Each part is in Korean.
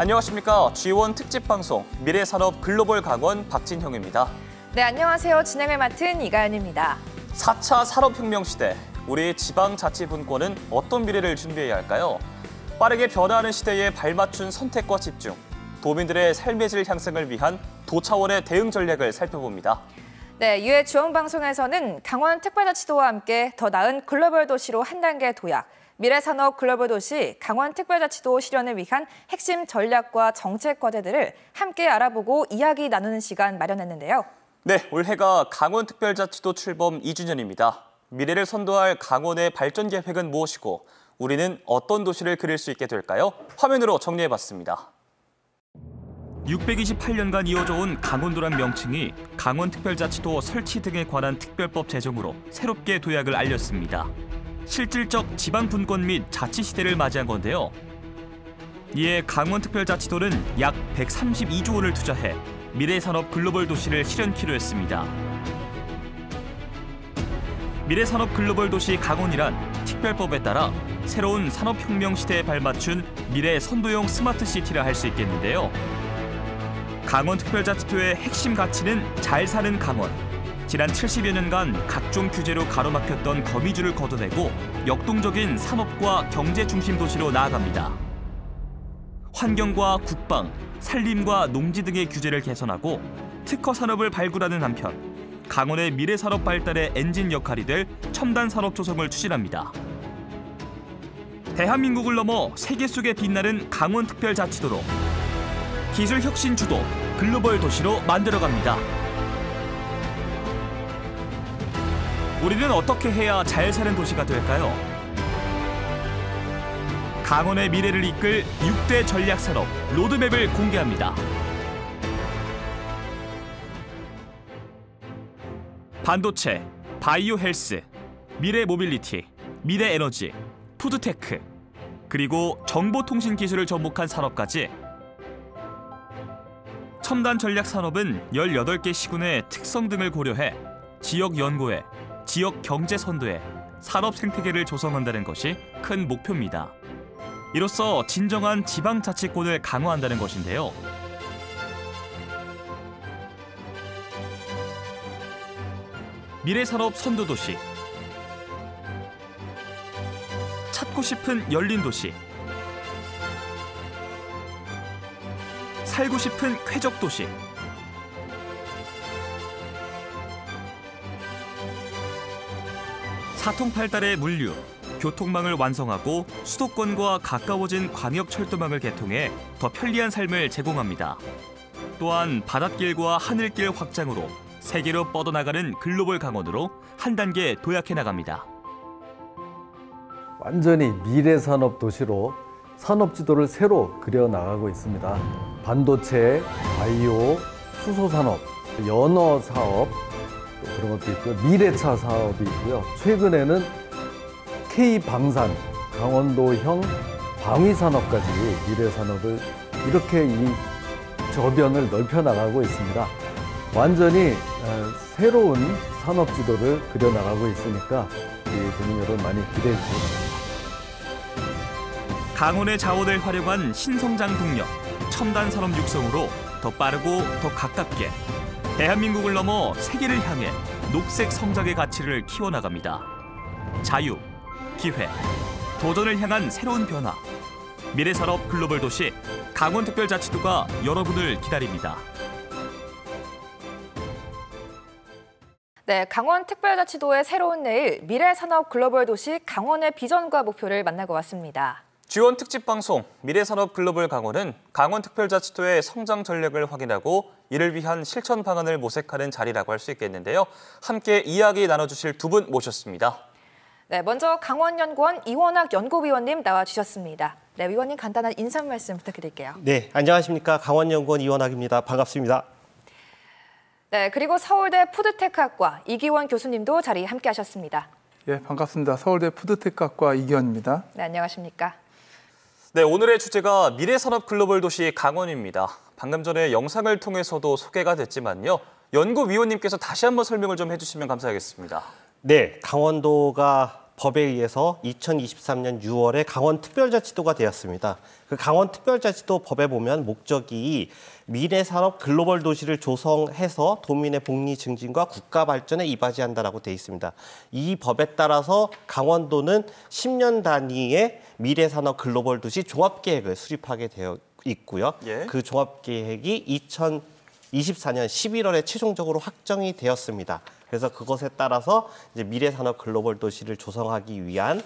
안녕하십니까. G1 특집 방송 미래산업 글로벌 강원 박진형입니다. 네, 안녕하세요. 진행을 맡은 이가연입니다. 4차 산업혁명 시대, 우리 지방자치분권은 어떤 미래를 준비해야 할까요? 빠르게 변화하는 시대에 발맞춘 선택과 집중, 도민들의 삶의 질 향상을 위한 도차원의 대응 전략을 살펴봅니다. 네, 이회 주원방송에서는 강원특별자치도와 함께 더 나은 글로벌 도시로 한 단계 도약, 미래산업 글로벌 도시 강원특별자치도 실현을 위한 핵심 전략과 정책 과제들을 함께 알아보고 이야기 나누는 시간 마련했는데요. 네, 올해가 강원특별자치도 출범 2주년입니다. 미래를 선도할 강원의 발전 계획은 무엇이고 우리는 어떤 도시를 그릴 수 있게 될까요? 화면으로 정리해봤습니다. 628년간 이어져 온 강원도란 명칭이 강원특별자치도 설치 등에 관한 특별법 제정으로 새롭게 도약을 알렸습니다. 실질적 지방분권 및 자치 시대를 맞이한 건데요. 이에 강원특별자치도는 약 132조 원을 투자해 미래산업 글로벌 도시를 실현키로 했습니다. 미래산업 글로벌 도시 강원이란 특별법에 따라 새로운 산업혁명 시대에 발맞춘 미래 선도형 스마트 시티라 할 수 있겠는데요. 강원특별자치도의 핵심 가치는 잘 사는 강원. 지난 70여 년간 각종 규제로 가로막혔던 거미줄을 걷어내고 역동적인 산업과 경제 중심 도시로 나아갑니다. 환경과 국방, 산림과 농지 등의 규제를 개선하고 특허 산업을 발굴하는 한편 강원의 미래 산업 발달의 엔진 역할이 될 첨단 산업 조성을 추진합니다. 대한민국을 넘어 세계 속에 빛나는 강원특별자치도로 기술 혁신 주도 글로벌 도시로 만들어갑니다. 우리는 어떻게 해야 잘 사는 도시가 될까요? 강원의 미래를 이끌 6대 전략산업 로드맵을 공개합니다. 반도체, 바이오 헬스, 미래 모빌리티, 미래 에너지, 푸드테크, 그리고 정보통신 기술을 접목한 산업까지 첨단 전략 산업은 18개 시군의 특성 등을 고려해 지역 연구에, 지역 경제 선도에 산업 생태계를 조성한다는 것이 큰 목표입니다. 이로써 진정한 지방자치권을 강화한다는 것인데요. 미래산업 선도도시, 찾고 싶은 열린 도시, 살고 싶은 쾌적도시, 사통팔달의 물류, 교통망을 완성하고 수도권과 가까워진 광역철도망을 개통해 더 편리한 삶을 제공합니다. 또한 바닷길과 하늘길 확장으로 세계로 뻗어나가는 글로벌 강원으로 한 단계 도약해 나갑니다. 완전히 미래산업 도시로 산업지도를 새로 그려나가고 있습니다. 반도체, 바이오, 수소산업, 연어사업, 그런 것도 있고요. 미래차 사업이 있고요. 최근에는 K방산, 강원도형 방위산업까지 미래산업을 이렇게 이 저변을 넓혀나가고 있습니다. 완전히 새로운 산업지도를 그려나가고 있으니까 국민 여러분 많이 기대해 주시기 바랍니다. 강원의 자원을 활용한 신성장 동력, 첨단 산업 육성으로 더 빠르고 더 가깝게 대한민국을 넘어 세계를 향해 녹색 성장의 가치를 키워나갑니다. 자유, 기회, 도전을 향한 새로운 변화. 미래산업 글로벌 도시 강원특별자치도가 여러분을 기다립니다. 네, 강원특별자치도의 새로운 내일, 미래산업 글로벌 도시 강원의 비전과 목표를 만나고 왔습니다. G1 특집 방송 미래산업 글로벌 강원은 강원특별자치도의 성장 전략을 확인하고 이를 위한 실천 방안을 모색하는 자리라고 할 수 있겠는데요. 함께 이야기 나눠주실 두 분 모셨습니다. 네, 먼저 강원연구원 이원학 연구위원님 나와주셨습니다. 네, 위원님 간단한 인사 말씀 부탁드릴게요. 네, 안녕하십니까. 강원연구원 이원학입니다. 반갑습니다. 네, 그리고 서울대 푸드테크학과 이기원 교수님도 자리 함께하셨습니다. 예, 반갑습니다. 서울대 푸드테크학과 이기원입니다. 네, 안녕하십니까. 네, 오늘의 주제가 미래산업 글로벌 도시 강원입니다. 방금 전에 영상을 통해서도 소개가 됐지만요. 연구위원님께서 다시 한번 설명을 좀 해주시면 감사하겠습니다. 네, 강원도가 법에 의해서 2023년 6월에 강원특별자치도가 되었습니다. 그 강원특별자치도 법에 보면 목적이 미래산업 글로벌 도시를 조성해서 도민의 복리 증진과 국가 발전에 이바지한다라고 되어 있습니다. 이 법에 따라서 강원도는 10년 단위의 미래산업 글로벌 도시 종합계획을 수립하게 되어 있고요. 예. 그 종합계획이 2024년 11월에 최종적으로 확정이 되었습니다. 그래서 그것에 따라서 이제 미래산업 글로벌 도시를 조성하기 위한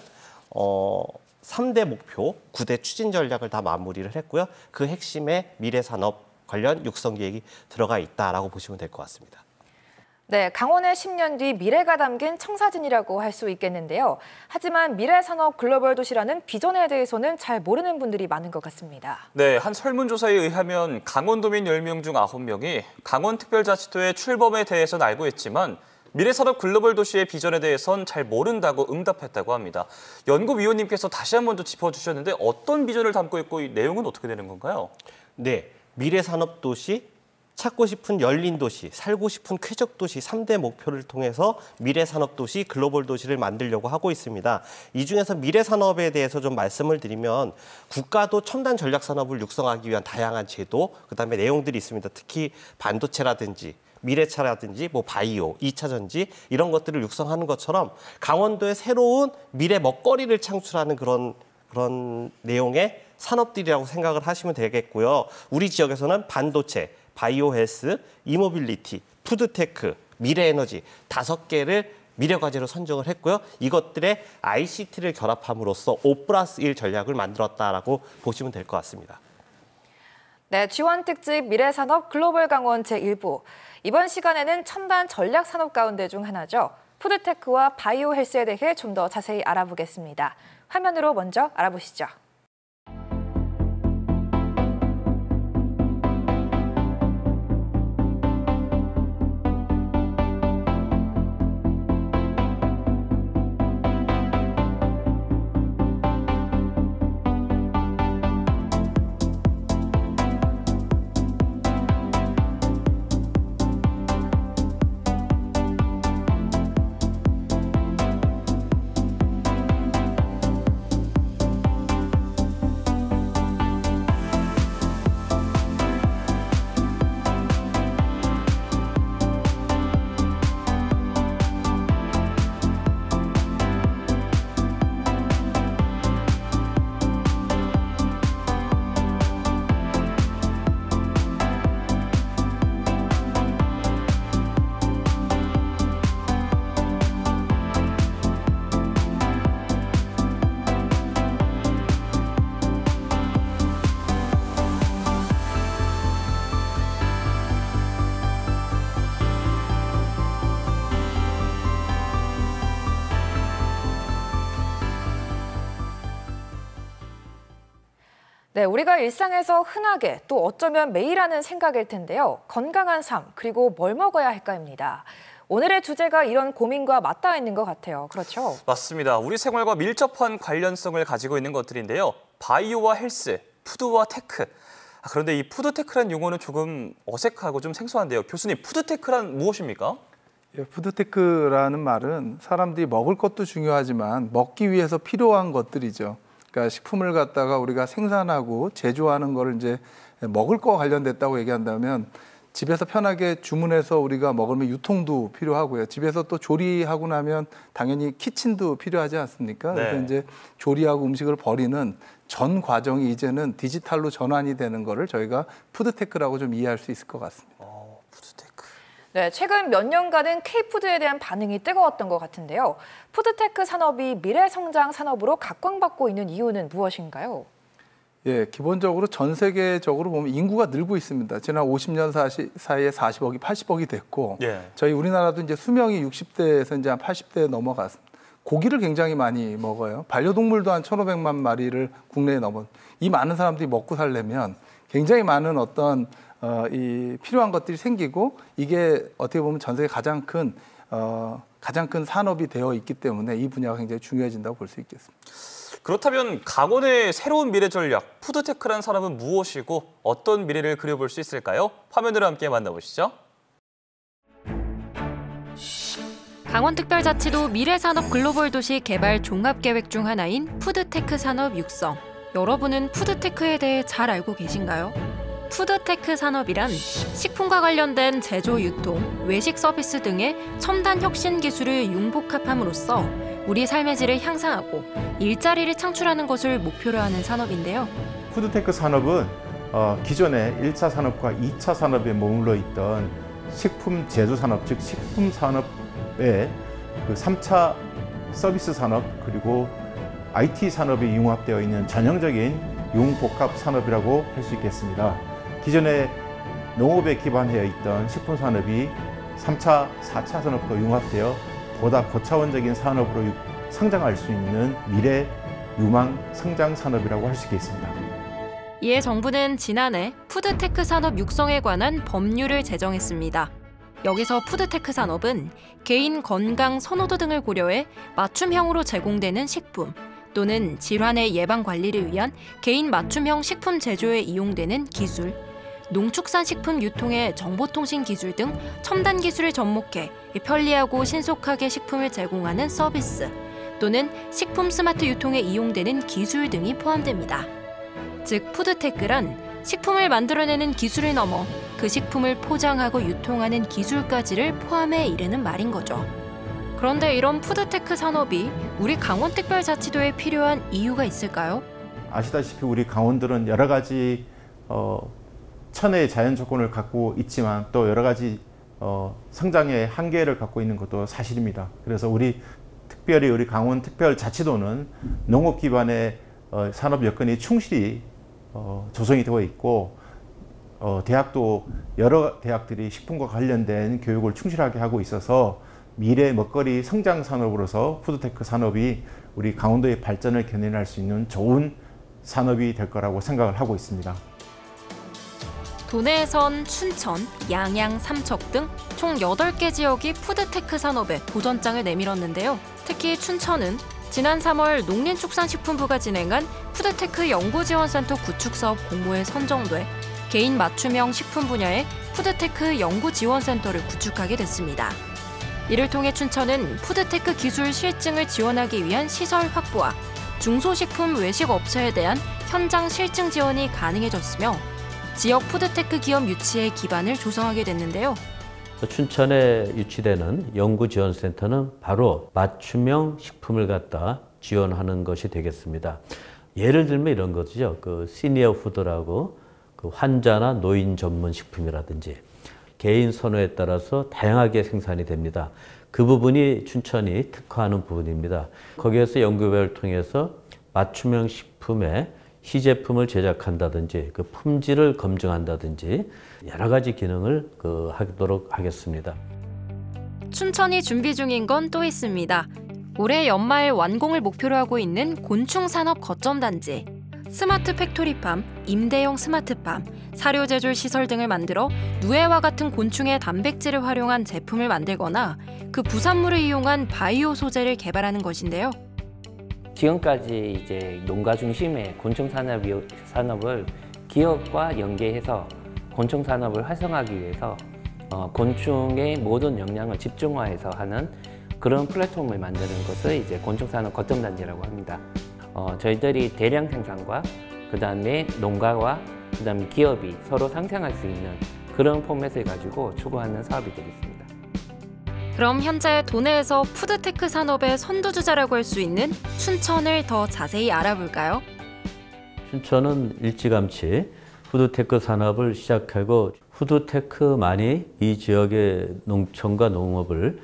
3대 목표, 9대 추진 전략을 다 마무리를 했고요. 그 핵심에 미래산업 관련 육성 계획이 들어가 있다라고 보시면 될 것 같습니다. 네, 강원의 10년 뒤 미래가 담긴 청사진이라고 할 수 있겠는데요. 하지만 미래산업 글로벌 도시라는 비전에 대해서는 잘 모르는 분들이 많은 것 같습니다. 네, 한 설문조사에 의하면 강원도민 10명 중 9명이 강원특별자치도의 출범에 대해서는 알고 있지만 미래산업 글로벌 도시의 비전에 대해선 잘 모른다고 응답했다고 합니다. 연구위원님께서 다시 한 번 더 짚어주셨는데 어떤 비전을 담고 있고 이 내용은 어떻게 되는 건가요? 네, 미래산업 도시, 찾고 싶은 열린 도시, 살고 싶은 쾌적 도시 3대 목표를 통해서 미래산업 도시, 글로벌 도시를 만들려고 하고 있습니다. 이 중에서 미래산업에 대해서 좀 말씀을 드리면 국가도 첨단 전략산업을 육성하기 위한 다양한 제도, 그다음에 내용들이 있습니다. 특히 반도체라든지 미래차라든지 뭐 바이오, 2차 전지 이런 것들을 육성하는 것처럼 강원도의 새로운 미래 먹거리를 창출하는 그런 내용의 산업들이라고 생각을 하시면 되겠고요. 우리 지역에서는 반도체, 바이오 헬스, 이모빌리티, 푸드테크, 미래에너지 5개를 미래과제로 선정을 했고요. 이것들의 ICT를 결합함으로써 5+1 전략을 만들었다라고 보시면 될 것 같습니다. 네, 지원 특집 미래산업 글로벌 강원 제1부. 이번 시간에는 첨단 전략 산업 가운데 중 하나죠. 푸드테크와 바이오 헬스에 대해 좀 더 자세히 알아보겠습니다. 화면으로 먼저 알아보시죠. 네, 우리가 일상에서 흔하게 또 어쩌면 매일 하는 생각일 텐데요. 건강한 삶, 그리고 뭘 먹어야 할까입니다. 오늘의 주제가 이런 고민과 맞닿아 있는 것 같아요. 그렇죠? 맞습니다. 우리 생활과 밀접한 관련성을 가지고 있는 것들인데요. 바이오와 헬스, 푸드와 테크. 그런데 이 푸드테크란 용어는 조금 어색하고 좀 생소한데요. 교수님, 푸드테크란 무엇입니까? 예, 푸드테크라는 말은 사람들이 먹을 것도 중요하지만 먹기 위해서 필요한 것들이죠. 그러니까 식품을 갖다가 우리가 생산하고 제조하는 거를 이제 먹을 거 관련됐다고 얘기한다면 집에서 편하게 주문해서 우리가 먹으면 유통도 필요하고요. 집에서 또 조리하고 나면 당연히 키친도 필요하지 않습니까? 네. 그래서 이제 조리하고 음식을 버리는 전 과정이 이제는 디지털로 전환이 되는 거를 저희가 푸드테크라고 좀 이해할 수 있을 것 같습니다. 푸드테크. 네, 최근 몇 년간은 K푸드에 대한 반응이 뜨거웠던 것 같은데요. 푸드테크 산업이 미래성장 산업으로 각광받고 있는 이유는 무엇인가요? 예, 기본적으로 전 세계적으로 보면 인구가 늘고 있습니다. 지난 50년 사이에 40억이 80억이 됐고, 예. 저희 우리나라도 이제 수명이 60대에서 이제 한 80대에 넘어갔습니다. 고기를 굉장히 많이 먹어요. 반려동물도 한 1,500만 마리를 국내에 넘은. 이 많은 사람들이 먹고 살려면 굉장히 많은 어떤 이 필요한 것들이 생기고 이게 어떻게 보면 전 세계 가장 큰 산업이 되어 있기 때문에 이 분야가 굉장히 중요해진다고 볼 수 있겠습니다. 그렇다면 강원의 새로운 미래 전략, 푸드테크란 산업은 무엇이고 어떤 미래를 그려볼 수 있을까요? 화면으로 함께 만나보시죠. 강원특별자치도 미래산업 글로벌도시 개발 종합계획 중 하나인 푸드테크 산업 육성. 여러분은 푸드테크에 대해 잘 알고 계신가요? 푸드테크 산업이란 식품과 관련된 제조, 유통, 외식 서비스 등의 첨단 혁신 기술을 융복합함으로써 우리 삶의 질을 향상하고 일자리를 창출하는 것을 목표로 하는 산업인데요. 푸드테크 산업은 기존의 1차 산업과 2차 산업에 머물러 있던 식품 제조 산업, 즉 식품 산업의 그 3차 서비스 산업 그리고 IT 산업이 융합되어 있는 전형적인 융복합 산업이라고 할 수 있겠습니다. 기존의 농업에 기반되어 있던 식품 산업이 3차, 4차 산업과 융합되어 보다 고차원적인 산업으로 성장할 수 있는 미래 유망 성장 산업이라고 할 수 있겠습니다. 이에 정부는 지난해 푸드테크 산업 육성에 관한 법률을 제정했습니다. 여기서 푸드테크 산업은 개인 건강 선호도 등을 고려해 맞춤형으로 제공되는 식품 또는 질환의 예방 관리를 위한 개인 맞춤형 식품 제조에 이용되는 기술, 농축산식품 유통의 정보통신 기술 등 첨단 기술을 접목해 편리하고 신속하게 식품을 제공하는 서비스 또는 식품 스마트 유통에 이용되는 기술 등이 포함됩니다. 즉 푸드테크란 식품을 만들어내는 기술을 넘어 그 식품을 포장하고 유통하는 기술까지를 포함해 이르는 말인 거죠. 그런데 이런 푸드테크 산업이 우리 강원특별자치도에 필요한 이유가 있을까요? 아시다시피 우리 강원도는 여러 가지 천혜의 자연 조건을 갖고 있지만 또 여러 가지 성장의 한계를 갖고 있는 것도 사실입니다. 그래서 특별히 우리 강원특별자치도는 농업 기반의 산업 여건이 충실히 조성이 되어 있고 대학도 여러 대학들이 식품과 관련된 교육을 충실하게 하고 있어서 미래 먹거리 성장 산업으로서 푸드테크 산업이 우리 강원도의 발전을 견인할 수 있는 좋은 산업이 될 거라고 생각을 하고 있습니다. 도내에선 춘천, 양양, 삼척 등 총 8개 지역이 푸드테크 산업에 도전장을 내밀었는데요. 특히 춘천은 지난 3월 농림축산식품부가 진행한 푸드테크 연구지원센터 구축 사업 공모에 선정돼 개인 맞춤형 식품 분야의 푸드테크 연구지원센터를 구축하게 됐습니다. 이를 통해 춘천은 푸드테크 기술 실증을 지원하기 위한 시설 확보와 중소식품 외식 업체에 대한 현장 실증 지원이 가능해졌으며 지역 푸드테크 기업 유치의 기반을 조성하게 됐는데요. 춘천에 유치되는 연구지원센터는 바로 맞춤형 식품을 갖다 지원하는 것이 되겠습니다. 예를 들면 이런 거죠. 그 시니어 푸드라고 그 환자나 노인 전문 식품이라든지 개인 선호에 따라서 다양하게 생산이 됩니다. 그 부분이 춘천이 특화하는 부분입니다. 거기에서 연구개발을 통해서 맞춤형 식품의 시제품을 제작한다든지 그 품질을 검증한다든지 여러 가지 기능을 하도록 하겠습니다. 춘천이 준비 중인 건 또 있습니다. 올해 연말 완공을 목표로 하고 있는 곤충산업 거점단지, 스마트 팩토리팜, 임대형 스마트팜, 사료 제조 시설 등을 만들어 누에와 같은 곤충의 단백질을 활용한 제품을 만들거나 그 부산물을 이용한 바이오 소재를 개발하는 것인데요. 지금까지 이제 농가 중심의 곤충 산업을 기업과 연계해서 곤충 산업을 활성화하기 위해서 곤충의 모든 역량을 집중화해서 하는 그런 플랫폼을 만드는 것을 이제 곤충 산업 거점 단지라고 합니다. 저희들이 대량 생산과 그다음에 농가와 그다음에 기업이 서로 상생할 수 있는 그런 포맷을 가지고 추구하는 사업이 되겠습니다. 그럼 현재 도내에서 푸드테크 산업의 선두주자라고 할 수 있는 춘천을 더 자세히 알아볼까요? 춘천은 일찌감치 푸드테크 산업을 시작하고 푸드테크만이 이 지역의 농촌과 농업을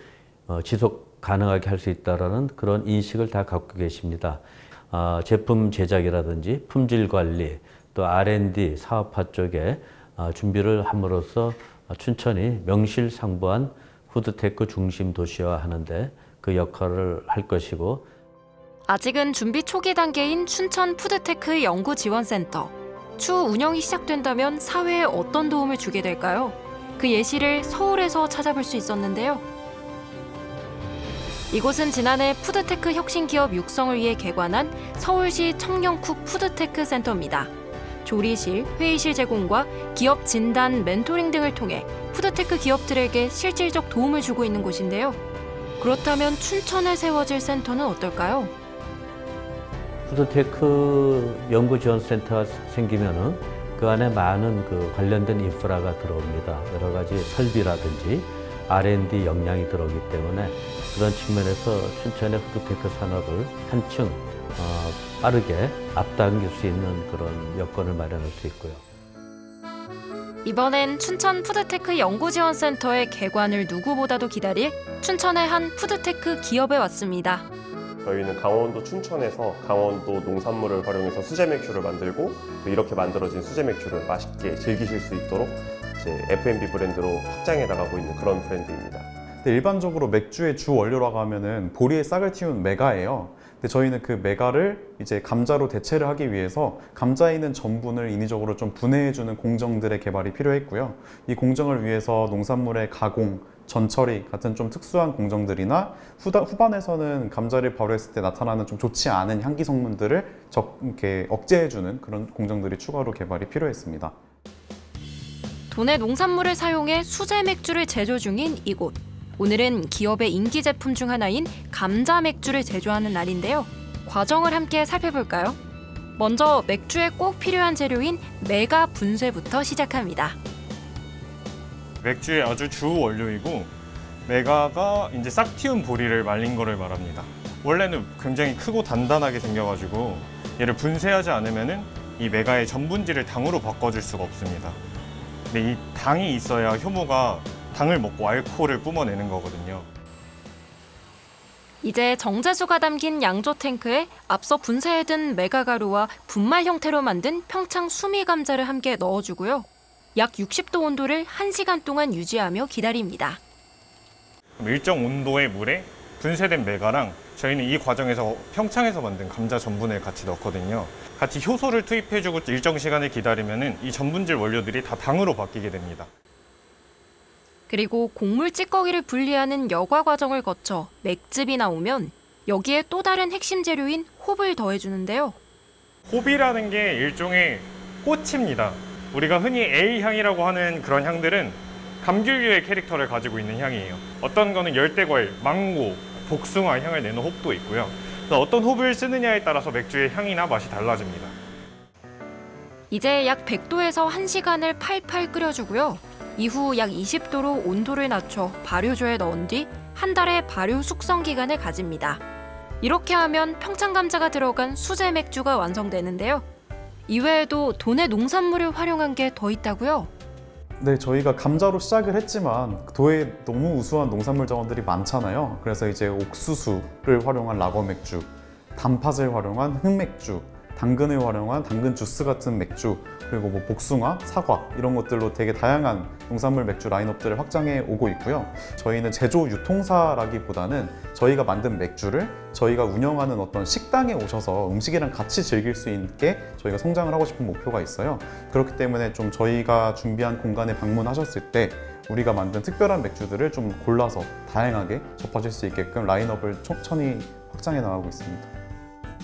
지속 가능하게 할 수 있다는 그런 인식을 다 갖고 계십니다. 제품 제작이라든지 품질 관리, 또 R&D 사업화 쪽에 준비를 함으로써 춘천이 명실상부한 푸드테크 중심 도시화 하는데 그 역할을 할 것이고, 아직은 준비 초기 단계인 춘천 푸드테크 연구지원센터. 추후 운영이 시작된다면 사회에 어떤 도움을 주게 될까요? 그 예시를 서울에서 찾아볼 수 있었는데요. 이곳은 지난해 푸드테크 혁신기업 육성을 위해 개관한 서울시 청년쿡 푸드테크 센터입니다. 조리실, 회의실 제공과 기업 진단, 멘토링 등을 통해 푸드테크 기업들에게 실질적 도움을 주고 있는 곳인데요. 그렇다면 춘천에 세워질 센터는 어떨까요? 푸드테크 연구지원센터가 생기면은 그 안에 많은 그 관련된 인프라가 들어옵니다. 여러 가지 설비라든지 R&D 역량이 들어오기 때문에 그런 측면에서 춘천의 푸드테크 산업을 한층 빠르게 앞당길 수 있는 그런 여건을 마련할 수 있고요. 이번엔 춘천 푸드테크 연구지원센터의 개관을 누구보다도 기다릴 춘천의 한 푸드테크 기업에 왔습니다. 저희는 강원도 춘천에서 강원도 농산물을 활용해서 수제 맥주를 만들고 또 이렇게 만들어진 수제 맥주를 맛있게 즐기실 수 있도록 이제 F&B 브랜드로 확장해 나가고 있는 그런 브랜드입니다. 일반적으로 맥주의 주 원료라고 하면은 보리에 싹을 틔운 메가예요. 근데 저희는 그 메가를 이제 감자로 대체를 하기 위해서 감자에 있는 전분을 인위적으로 좀 분해해주는 공정들의 개발이 필요했고요. 이 공정을 위해서 농산물의 가공, 전처리 같은 좀 특수한 공정들이나 후반에서는 감자를 발효했을 때 나타나는 좀 좋지 않은 향기 성분들을 이렇게 억제해주는 그런 공정들이 추가로 개발이 필요했습니다. 도내 농산물을 사용해 수제 맥주를 제조 중인 이곳. 오늘은 기업의 인기 제품 중 하나인 감자 맥주를 제조하는 날인데요. 과정을 함께 살펴볼까요? 먼저 맥주에 꼭 필요한 재료인 메가 분쇄부터 시작합니다. 맥주의 아주 주 원료이고 메가가 이제 싹 틔운 보리를 말린 거를 말합니다. 원래는 굉장히 크고 단단하게 생겨가지고 얘를 분쇄하지 않으면은 이 메가의 전분질을 당으로 바꿔줄 수가 없습니다. 근데 이 당이 있어야 효모가 당을 먹고 알코올을 뿜어내는 거거든요. 이제 정제수가 담긴 양조 탱크에 앞서 분쇄해둔 메가가루와 분말 형태로 만든 평창 수미 감자를 함께 넣어주고요. 약 60도 온도를 1시간 동안 유지하며 기다립니다. 일정 온도의 물에 분쇄된 메가랑 저희는 이 과정에서 평창에서 만든 감자 전분을 같이 넣거든요. 같이 효소를 투입해주고 일정 시간을 기다리면 이 전분질 원료들이 다 당으로 바뀌게 됩니다. 그리고 곡물 찌꺼기를 분리하는 여과 과정을 거쳐 맥즙이 나오면 여기에 또 다른 핵심 재료인 홉을 더해주는데요. 홉이라는 게 일종의 꽃입니다. 우리가 흔히 A향이라고 하는 그런 향들은 감귤류의 캐릭터를 가지고 있는 향이에요. 어떤 거는 열대과일, 망고, 복숭아 향을 내는 홉도 있고요. 어떤 홉을 쓰느냐에 따라서 맥주의 향이나 맛이 달라집니다. 이제 약 100도에서 1시간을 팔팔 끓여주고요. 이후 약 20도로 온도를 낮춰 발효조에 넣은 뒤 한 달의 발효 숙성 기간을 가집니다. 이렇게 하면 평창감자가 들어간 수제 맥주가 완성되는데요. 이외에도 도내 농산물을 활용한 게 더 있다고요? 네, 저희가 감자로 시작을 했지만 도에 너무 우수한 농산물 자원들이 많잖아요. 그래서 이제 옥수수를 활용한 라거 맥주, 단팥을 활용한 흑맥주, 당근을 활용한 당근 주스 같은 맥주, 그리고 뭐 복숭아, 사과 이런 것들로 되게 다양한 농산물 맥주 라인업들을 확장해 오고 있고요. 저희는 제조 유통사라기보다는 저희가 만든 맥주를 저희가 운영하는 어떤 식당에 오셔서 음식이랑 같이 즐길 수 있게 저희가 성장을 하고 싶은 목표가 있어요. 그렇기 때문에 좀 저희가 준비한 공간에 방문하셨을 때 우리가 만든 특별한 맥주들을 좀 골라서 다양하게 접하실 수 있게끔 라인업을 천천히 확장해 나가고 있습니다.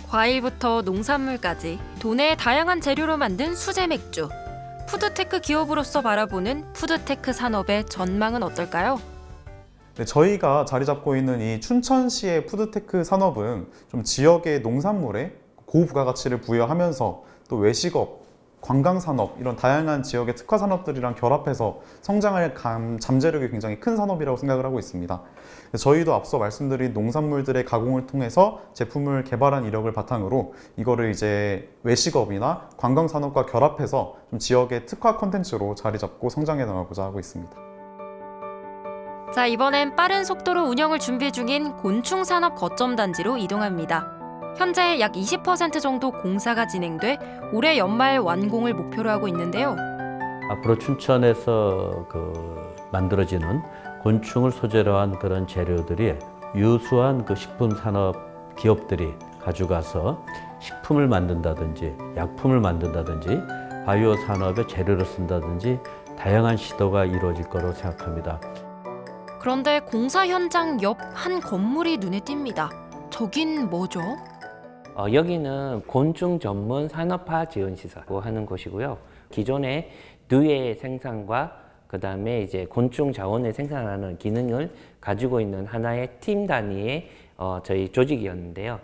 과일부터 농산물까지 도내의 다양한 재료로 만든 수제 맥주. 푸드테크 기업으로서 바라보는 푸드테크 산업의 전망은 어떨까요? 네, 저희가 자리 잡고 있는 이 춘천시의 푸드테크 산업은 좀 지역의 농산물에 고부가가치를 부여하면서 또 외식업, 관광산업 이런 다양한 지역의 특화 산업들이랑 결합해서 성장할 잠재력이 굉장히 큰 산업이라고 생각을 하고 있습니다. 저희도 앞서 말씀드린 농산물들의 가공을 통해서 제품을 개발한 이력을 바탕으로 이거를 이제 외식업이나 관광산업과 결합해서 좀 지역의 특화 콘텐츠로 자리 잡고 성장해 나가고자 하고 있습니다. 자, 이번엔 빠른 속도로 운영을 준비 중인 곤충산업 거점단지로 이동합니다. 현재 약 20% 정도 공사가 진행돼 올해 연말 완공을 목표로 하고 있는데요. 앞으로 춘천에서 만들어지는 곤충을 소재로 한 그런 재료들이 유수한 식품 산업 기업들이 가져가서 식품을 만든다든지 약품을 만든다든지 바이오 산업의 재료를 쓴다든지 다양한 시도가 이루어질 거라고 생각합니다. 그런데 공사 현장 옆 한 건물이 눈에 띕니다. 저긴 뭐죠? 여기는 곤충 전문 산업화 지원시설이라고 하는 곳이고요. 기존의 누에 생산과 그다음에 이제 곤충 자원을 생산하는 기능을 가지고 있는 하나의 팀 단위의 저희 조직이었는데요.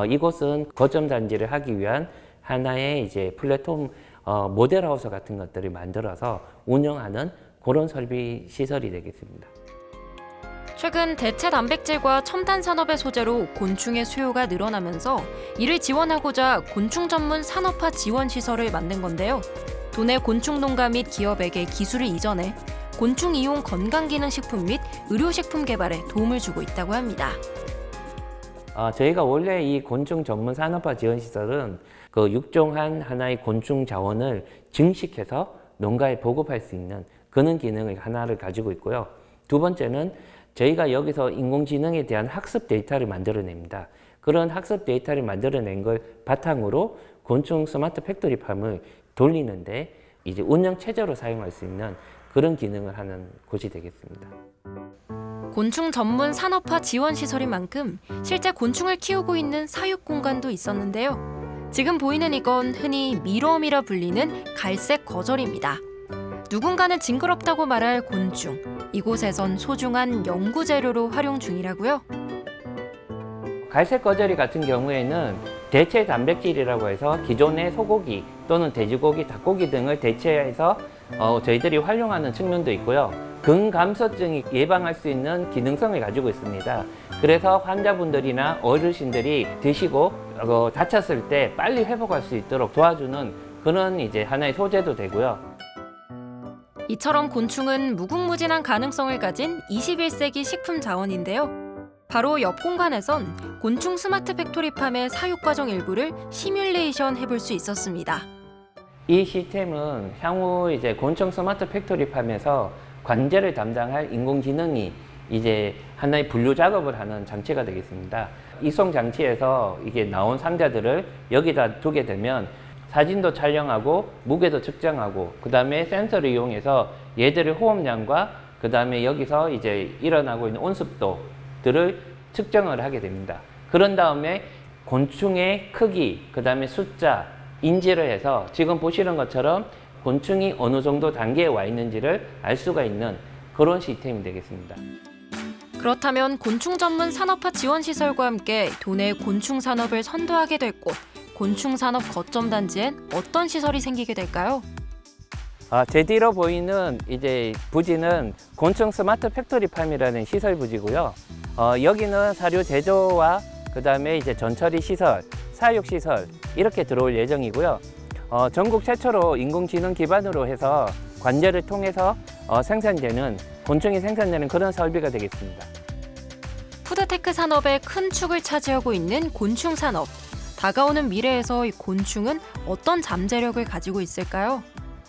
이곳은 거점 단지를 하기 위한 하나의 이제 플랫폼 모델하우스 같은 것들을 만들어서 운영하는 그런 설비 시설이 되겠습니다. 최근 대체 단백질과 첨단 산업의 소재로 곤충의 수요가 늘어나면서 이를 지원하고자 곤충 전문 산업화 지원 시설을 만든 건데요. 도내 곤충 농가 및 기업에게 기술을 이전해 곤충 이용 건강기능식품 및 의료식품 개발에 도움을 주고 있다고 합니다. 저희가 원래 이 곤충 전문 산업화 지원 시설은 그 육종한 하나의 곤충 자원을 증식해서 농가에 보급할 수 있는 그런 기능을 하나를 가지고 있고요. 두 번째는 저희가 여기서 인공지능에 대한 학습 데이터를 만들어냅니다. 그런 학습 데이터를 만들어낸 걸 바탕으로 곤충 스마트 팩토리 팜을 돌리는데 이제 운영 체제로 사용할 수 있는 그런 기능을 하는 곳이 되겠습니다. 곤충 전문 산업화 지원 시설인 만큼 실제 곤충을 키우고 있는 사육 공간도 있었는데요. 지금 보이는 이건 흔히 밀웜이라 불리는 갈색 거절입니다. 누군가는 징그럽다고 말할 곤충, 이곳에선 소중한 연구 재료로 활용 중이라고요. 갈색 거절이 같은 경우에는 대체 단백질이라고 해서 기존의 소고기 또는 돼지고기, 닭고기 등을 대체해서 저희들이 활용하는 측면도 있고요. 근감소증이 예방할 수 있는 기능성을 가지고 있습니다. 그래서 환자분들이나 어르신들이 드시고 다쳤을 때 빨리 회복할 수 있도록 도와주는 그런 이제 하나의 소재도 되고요. 이처럼 곤충은 무궁무진한 가능성을 가진 21세기 식품 자원인데요. 바로 옆 공간에선 곤충 스마트 팩토리팜의 사육 과정 일부를 시뮬레이션 해볼 수 있었습니다. 이 시스템은 향후 이제 곤충 스마트 팩토리팜에서 관제를 담당할 인공지능이 이제 하나의 분류 작업을 하는 장치가 되겠습니다. 이송 장치에서 이게 나온 상자들을 여기다 두게 되면 사진도 촬영하고 무게도 측정하고 그다음에 센서를 이용해서 얘들의 호흡량과 그다음에 여기서 이제 일어나고 있는 온습도들을 측정을 하게 됩니다. 그런 다음에 곤충의 크기, 그다음에 숫자, 인지를 해서 지금 보시는 것처럼 곤충이 어느 정도 단계에 와 있는지를 알 수가 있는 그런 시스템이 되겠습니다. 그렇다면 곤충 전문 산업화 지원 시설과 함께 도내 곤충 산업을 선도하게 될 곳, 곤충 산업 거점 단지엔 어떤 시설이 생기게 될까요? 제 뒤로 보이는 이제 부지는 곤충 스마트 팩토리팜이라는 시설 부지고요. 여기는 사료 제조와 그다음에 이제 전처리 시설, 사육 시설 이렇게 들어올 예정이고요. 전국 최초로 인공지능 기반으로 해서 관제를 통해서 생산되는 곤충이 생산되는 그런 설비가 되겠습니다. 푸드테크 산업의 큰 축을 차지하고 있는 곤충 산업. 다가오는 미래에서 이 곤충은 어떤 잠재력을 가지고 있을까요?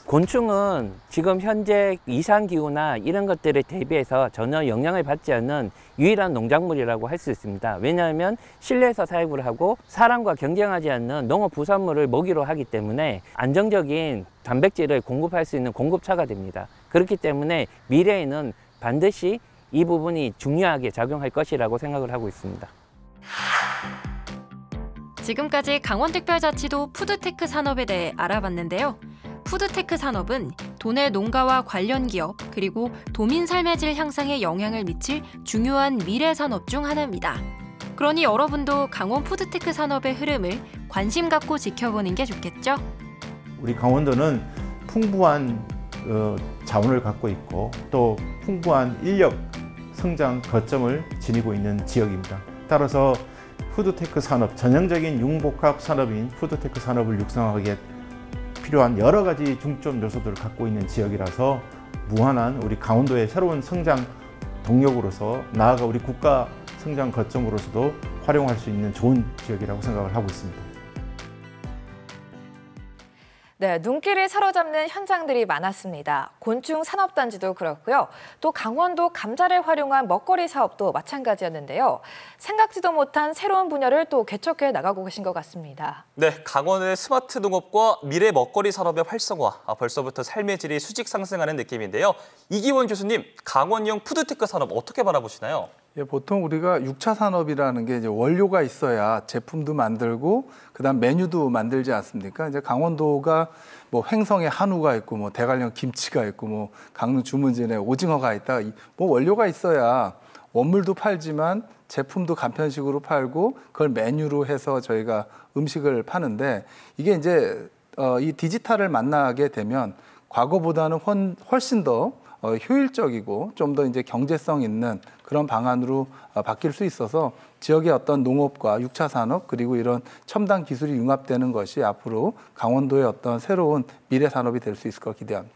곤충은 지금 현재 이상기후나 이런 것들에 대비해서 전혀 영향을 받지 않는 유일한 농작물이라고 할 수 있습니다. 왜냐하면 실내에서 사육을 하고 사람과 경쟁하지 않는 농업 부산물을 먹이로 하기 때문에 안정적인 단백질을 공급할 수 있는 공급처가 됩니다. 그렇기 때문에 미래에는 반드시 이 부분이 중요하게 작용할 것이라고 생각을 하고 있습니다. 지금까지 강원특별자치도 푸드테크 산업에 대해 알아봤는데요. 푸드테크 산업은 도내 농가와 관련 기업 그리고 도민 삶의 질 향상에 영향을 미칠 중요한 미래 산업 중 하나입니다. 그러니 여러분도 강원 푸드테크 산업의 흐름을 관심 갖고 지켜보는 게 좋겠죠? 우리 강원도는 풍부한 자원을 갖고 있고 또 풍부한 인력 성장 거점을 지니고 있는 지역입니다. 따라서 푸드테크 산업, 전형적인 융복합 산업인 푸드테크 산업을 육성하기에 필요한 여러 가지 중점 요소들을 갖고 있는 지역이라서 무한한 우리 강원도의 새로운 성장 동력으로서 나아가 우리 국가 성장 거점으로서도 활용할 수 있는 좋은 지역이라고 생각을 하고 있습니다. 네, 눈길을 사로잡는 현장들이 많았습니다. 곤충 산업단지도 그렇고요. 또 강원도 감자를 활용한 먹거리 사업도 마찬가지였는데요. 생각지도 못한 새로운 분야를 또 개척해 나가고 계신 것 같습니다. 네, 강원의 스마트 농업과 미래 먹거리 산업의 활성화, 벌써부터 삶의 질이 수직 상승하는 느낌인데요. 이기원 교수님, 강원형 푸드테크 산업 어떻게 바라보시나요? 예, 보통 우리가 6차 산업이라는 게 이제 원료가 있어야 제품도 만들고 그다음 메뉴도 만들지 않습니까? 이제 강원도가 뭐 횡성에 한우가 있고 뭐 대관령 김치가 있고 뭐 강릉 주문진에 오징어가 있다. 뭐 원료가 있어야 원물도 팔지만 제품도 간편식으로 팔고 그걸 메뉴로 해서 저희가 음식을 파는데 이게 이제 이 디지털을 만나게 되면 과거보다는 훨씬 더 효율적이고 좀 더 이제 경제성 있는 그런 방안으로 바뀔 수 있어서 지역의 어떤 농업과 6차 산업 그리고 이런 첨단 기술이 융합되는 것이 앞으로 강원도의 어떤 새로운 미래 산업이 될 수 있을 것 기대합니다.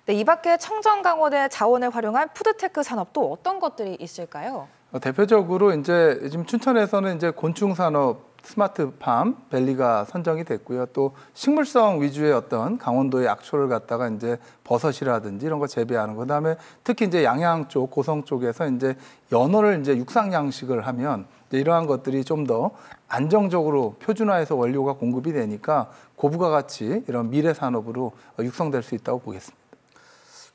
네, 이 밖에 청정 강원의 자원을 활용한 푸드테크 산업도 어떤 것들이 있을까요? 대표적으로 이제 지금 춘천에서는 이제 곤충 산업 스마트팜 밸리가 선정이 됐고요. 또 식물성 위주의 어떤 강원도의 약초를 갖다가 이제 버섯이라든지 이런 거 재배하는 거. 그다음에 특히 이제 양양 쪽, 고성 쪽에서 이제 연어를 이제 육상 양식을 하면 이제 이러한 것들이 좀 더 안정적으로 표준화해서 원료가 공급이 되니까 고부가 가치 이런 미래 산업으로 육성될 수 있다고 보겠습니다.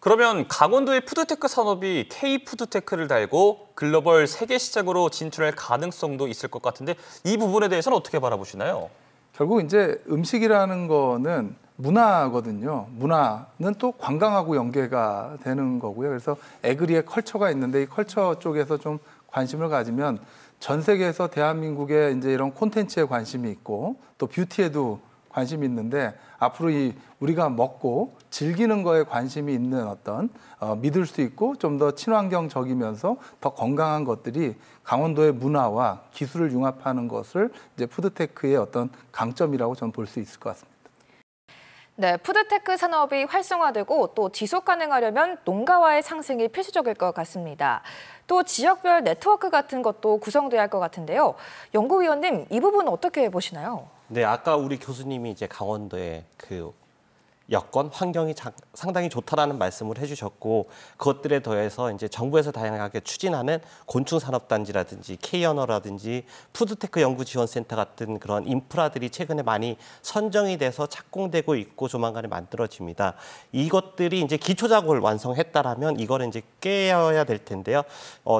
그러면 강원도의 푸드테크 산업이 K푸드테크를 달고 글로벌 세계 시장으로 진출할 가능성도 있을 것 같은데 이 부분에 대해서는 어떻게 바라보시나요? 결국 이제 음식이라는 거는 문화거든요. 문화는 또 관광하고 연계가 되는 거고요. 그래서 에그리의 컬처가 있는데 이 컬처 쪽에서 좀 관심을 가지면 전 세계에서 대한민국의 이제 이런 콘텐츠에 관심이 있고 또 뷰티에도 관심이 있는데 앞으로 우리가 먹고 즐기는 거에 관심이 있는 어떤 믿을 수 있고 좀 더 친환경적이면서 더 건강한 것들이 강원도의 문화와 기술을 융합하는 것을 이제 푸드테크의 어떤 강점이라고 저는 볼 수 있을 것 같습니다. 네, 푸드테크 산업이 활성화되고 또 지속 가능하려면 농가와의 상생이 필수적일 것 같습니다. 또 지역별 네트워크 같은 것도 구성돼야 할 것 같은데요. 연구위원님, 이 부분 어떻게 보시나요? 네, 아까 우리 교수님이 이제 강원도의 그 여건, 환경이 상당히 좋다라는 말씀을 해주셨고 그것들에 더해서 이제 정부에서 다양하게 추진하는 곤충산업단지라든지 K언어라든지 푸드테크 연구지원센터 같은 그런 인프라들이 최근에 많이 선정이 돼서 착공되고 있고 조만간에 만들어집니다. 이것들이 이제 기초 작업을 완성했다라면 이거는 이제 깨어야 될 텐데요.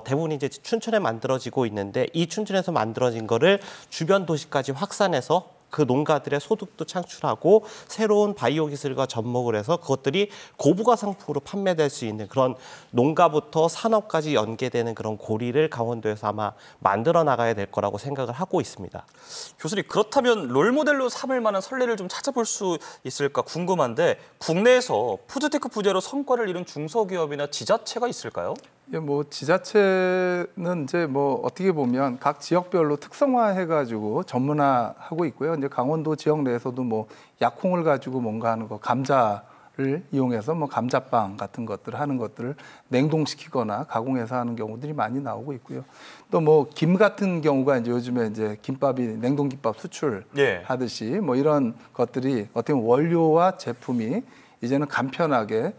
대부분 이제 춘천에 만들어지고 있는데 이 춘천에서 만들어진 거를 주변 도시까지 확산해서 그 농가들의 소득도 창출하고 새로운 바이오 기술과 접목을 해서 그것들이 고부가 상품으로 판매될 수 있는 그런 농가부터 산업까지 연계되는 그런 고리를 강원도에서 아마 만들어 나가야 될 거라고 생각을 하고 있습니다. 교수님, 그렇다면 롤모델로 삼을 만한 선례를 좀 찾아볼 수 있을까 궁금한데 국내에서 푸드테크 부재로 성과를 이룬 중소기업이나 지자체가 있을까요? 예, 뭐 지자체는 이제 뭐 어떻게 보면 각 지역별로 특성화해가지고 전문화하고 있고요. 이제 강원도 지역 내에서도 뭐 약콩을 가지고 뭔가 하는 거, 감자를 이용해서 뭐 감자빵 같은 것들 하는 것들을 냉동시키거나 가공해서 하는 경우들이 많이 나오고 있고요. 또 뭐 김 같은 경우가 이제 요즘에 이제 김밥이 냉동김밥 수출하듯이 뭐 이런 것들이 어떻게 보면 원료와 제품이 이제는 간편하게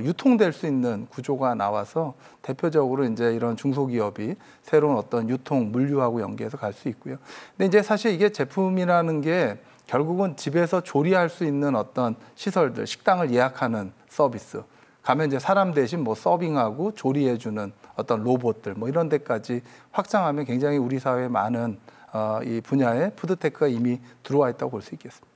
유통될 수 있는 구조가 나와서 대표적으로 이제 이런 중소기업이 새로운 어떤 유통 물류하고 연계해서 갈 수 있고요. 근데 이제 사실 이게 제품이라는 게 결국은 집에서 조리할 수 있는 어떤 시설들, 식당을 예약하는 서비스, 가면 이제 사람 대신 뭐 서빙하고 조리해주는 어떤 로봇들 뭐 이런 데까지 확장하면 굉장히 우리 사회에 많은 이 분야의 푸드테크가 이미 들어와 있다고 볼 수 있겠습니다.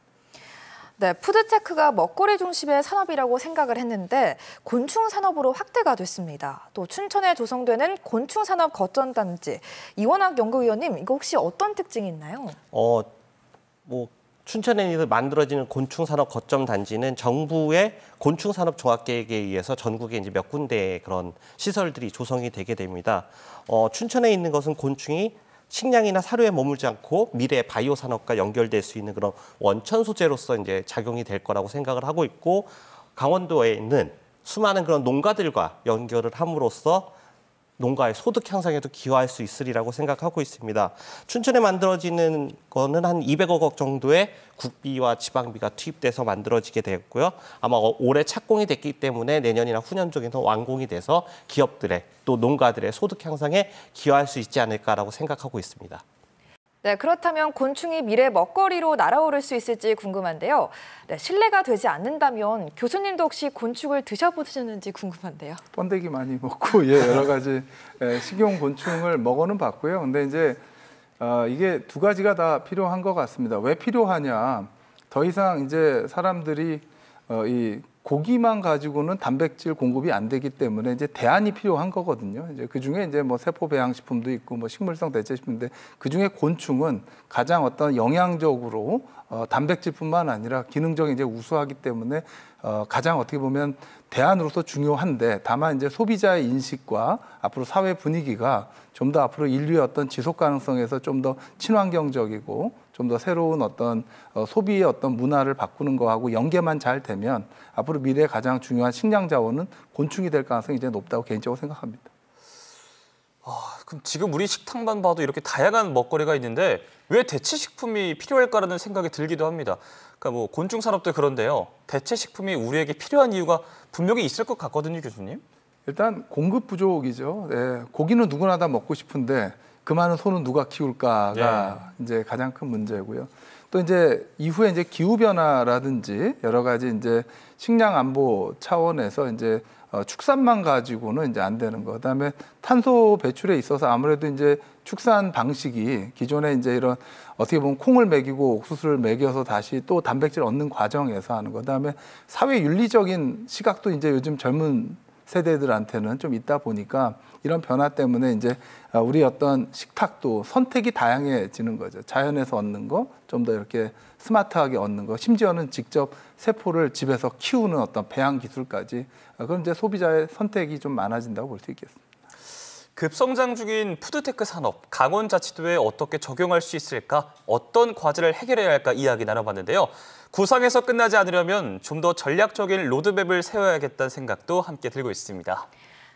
네, 푸드테크가 먹거리 중심의 산업이라고 생각을 했는데 곤충 산업으로 확대가 됐습니다. 또 춘천에 조성되는 곤충 산업 거점단지, 이원학 연구위원님, 이거 혹시 어떤 특징이 있나요? 뭐 춘천에 만들어지는 곤충산업 거점 단지는 정부의 곤충산업 종합계획에 의해서 전국에 이제 몇 군데의 그런 시설들이 조성이 되게 됩니다. 춘천에 있는 것은 곤충이 식량이나 사료에 머물지 않고 미래 바이오 산업과 연결될 수 있는 그런 원천 소재로서 이제 작용이 될 거라고 생각을 하고 있고, 강원도에 있는 수많은 그런 농가들과 연결을 함으로써 농가의 소득 향상에도 기여할 수 있으리라고 생각하고 있습니다. 춘천에 만들어지는 거는 한 200억 원 정도의 국비와 지방비가 투입돼서 만들어지게 되었고요. 아마 올해 착공이 됐기 때문에 내년이나 후년 쪽에는 완공이 돼서 기업들의 또 농가들의 소득 향상에 기여할 수 있지 않을까라고 생각하고 있습니다. 네, 그렇다면 곤충이 미래 먹거리로 날아오를 수 있을지 궁금한데요. 네, 신뢰가 되지 않는다면 교수님도 혹시 곤충을 드셔보셨는지 궁금한데요. 번데기 많이 먹고 여러 가지 식용 곤충을 먹어는 봤고요. 근데 이제 이게 두 가지가 다 필요한 것 같습니다. 왜 필요하냐? 더 이상 이제 사람들이 이 고기만 가지고는 단백질 공급이 안 되기 때문에 이제 대안이 필요한 거거든요. 이제 그 중에 이제 뭐 세포 배양 식품도 있고 뭐 식물성 대체 식품인데 그 중에 곤충은 가장 어떤 영양적으로 단백질뿐만 아니라 기능적인 이제 우수하기 때문에 가장 어떻게 보면 대안으로서 중요한데 다만 이제 소비자의 인식과 앞으로 사회 분위기가 좀 더 앞으로 인류의 어떤 지속 가능성에서 좀 더 친환경적이고 좀 더 새로운 어떤 소비의 어떤 문화를 바꾸는 거하고 연계만 잘 되면 앞으로 미래의 가장 중요한 식량 자원은 곤충이 될 가능성이 이제 높다고 개인적으로 생각합니다. 그럼 지금 우리 식탁만 봐도 이렇게 다양한 먹거리가 있는데 왜 대체 식품이 필요할까라는 생각이 들기도 합니다. 그러니까 뭐 곤충 산업도 그런데요. 대체 식품이 우리에게 필요한 이유가 분명히 있을 것 같거든요, 교수님. 일단 공급 부족이죠. 네, 고기는 누구나 다 먹고 싶은데 그 많은 소는 누가 키울까가 이제 가장 큰 문제고요. 또 이제 이후에 이제 기후 변화라든지 여러 가지 이제 식량 안보 차원에서 이제 축산만 가지고는 이제 안 되는 거. 그다음에 탄소 배출에 있어서 아무래도 이제 축산 방식이 기존에 이제 이런 어떻게 보면 콩을 먹이고 옥수수를 먹여서 다시 또 단백질 얻는 과정에서 하는 거. 그다음에 사회 윤리적인 시각도 이제 요즘 젊은 세대들한테는 좀 있다 보니까 이런 변화 때문에 이제 우리 어떤 식탁도 선택이 다양해지는 거죠. 자연에서 얻는 거, 좀 더 이렇게 스마트하게 얻는 거, 심지어는 직접 세포를 집에서 키우는 어떤 배양 기술까지. 그럼 이제 소비자의 선택이 좀 많아진다고 볼 수 있겠습니다. 급성장 중인 푸드테크 산업, 강원자치도에 어떻게 적용할 수 있을까? 어떤 과제를 해결해야 할까 이야기 나눠봤는데요. 구상에서 끝나지 않으려면 좀 더 전략적인 로드맵을 세워야겠다는 생각도 함께 들고 있습니다.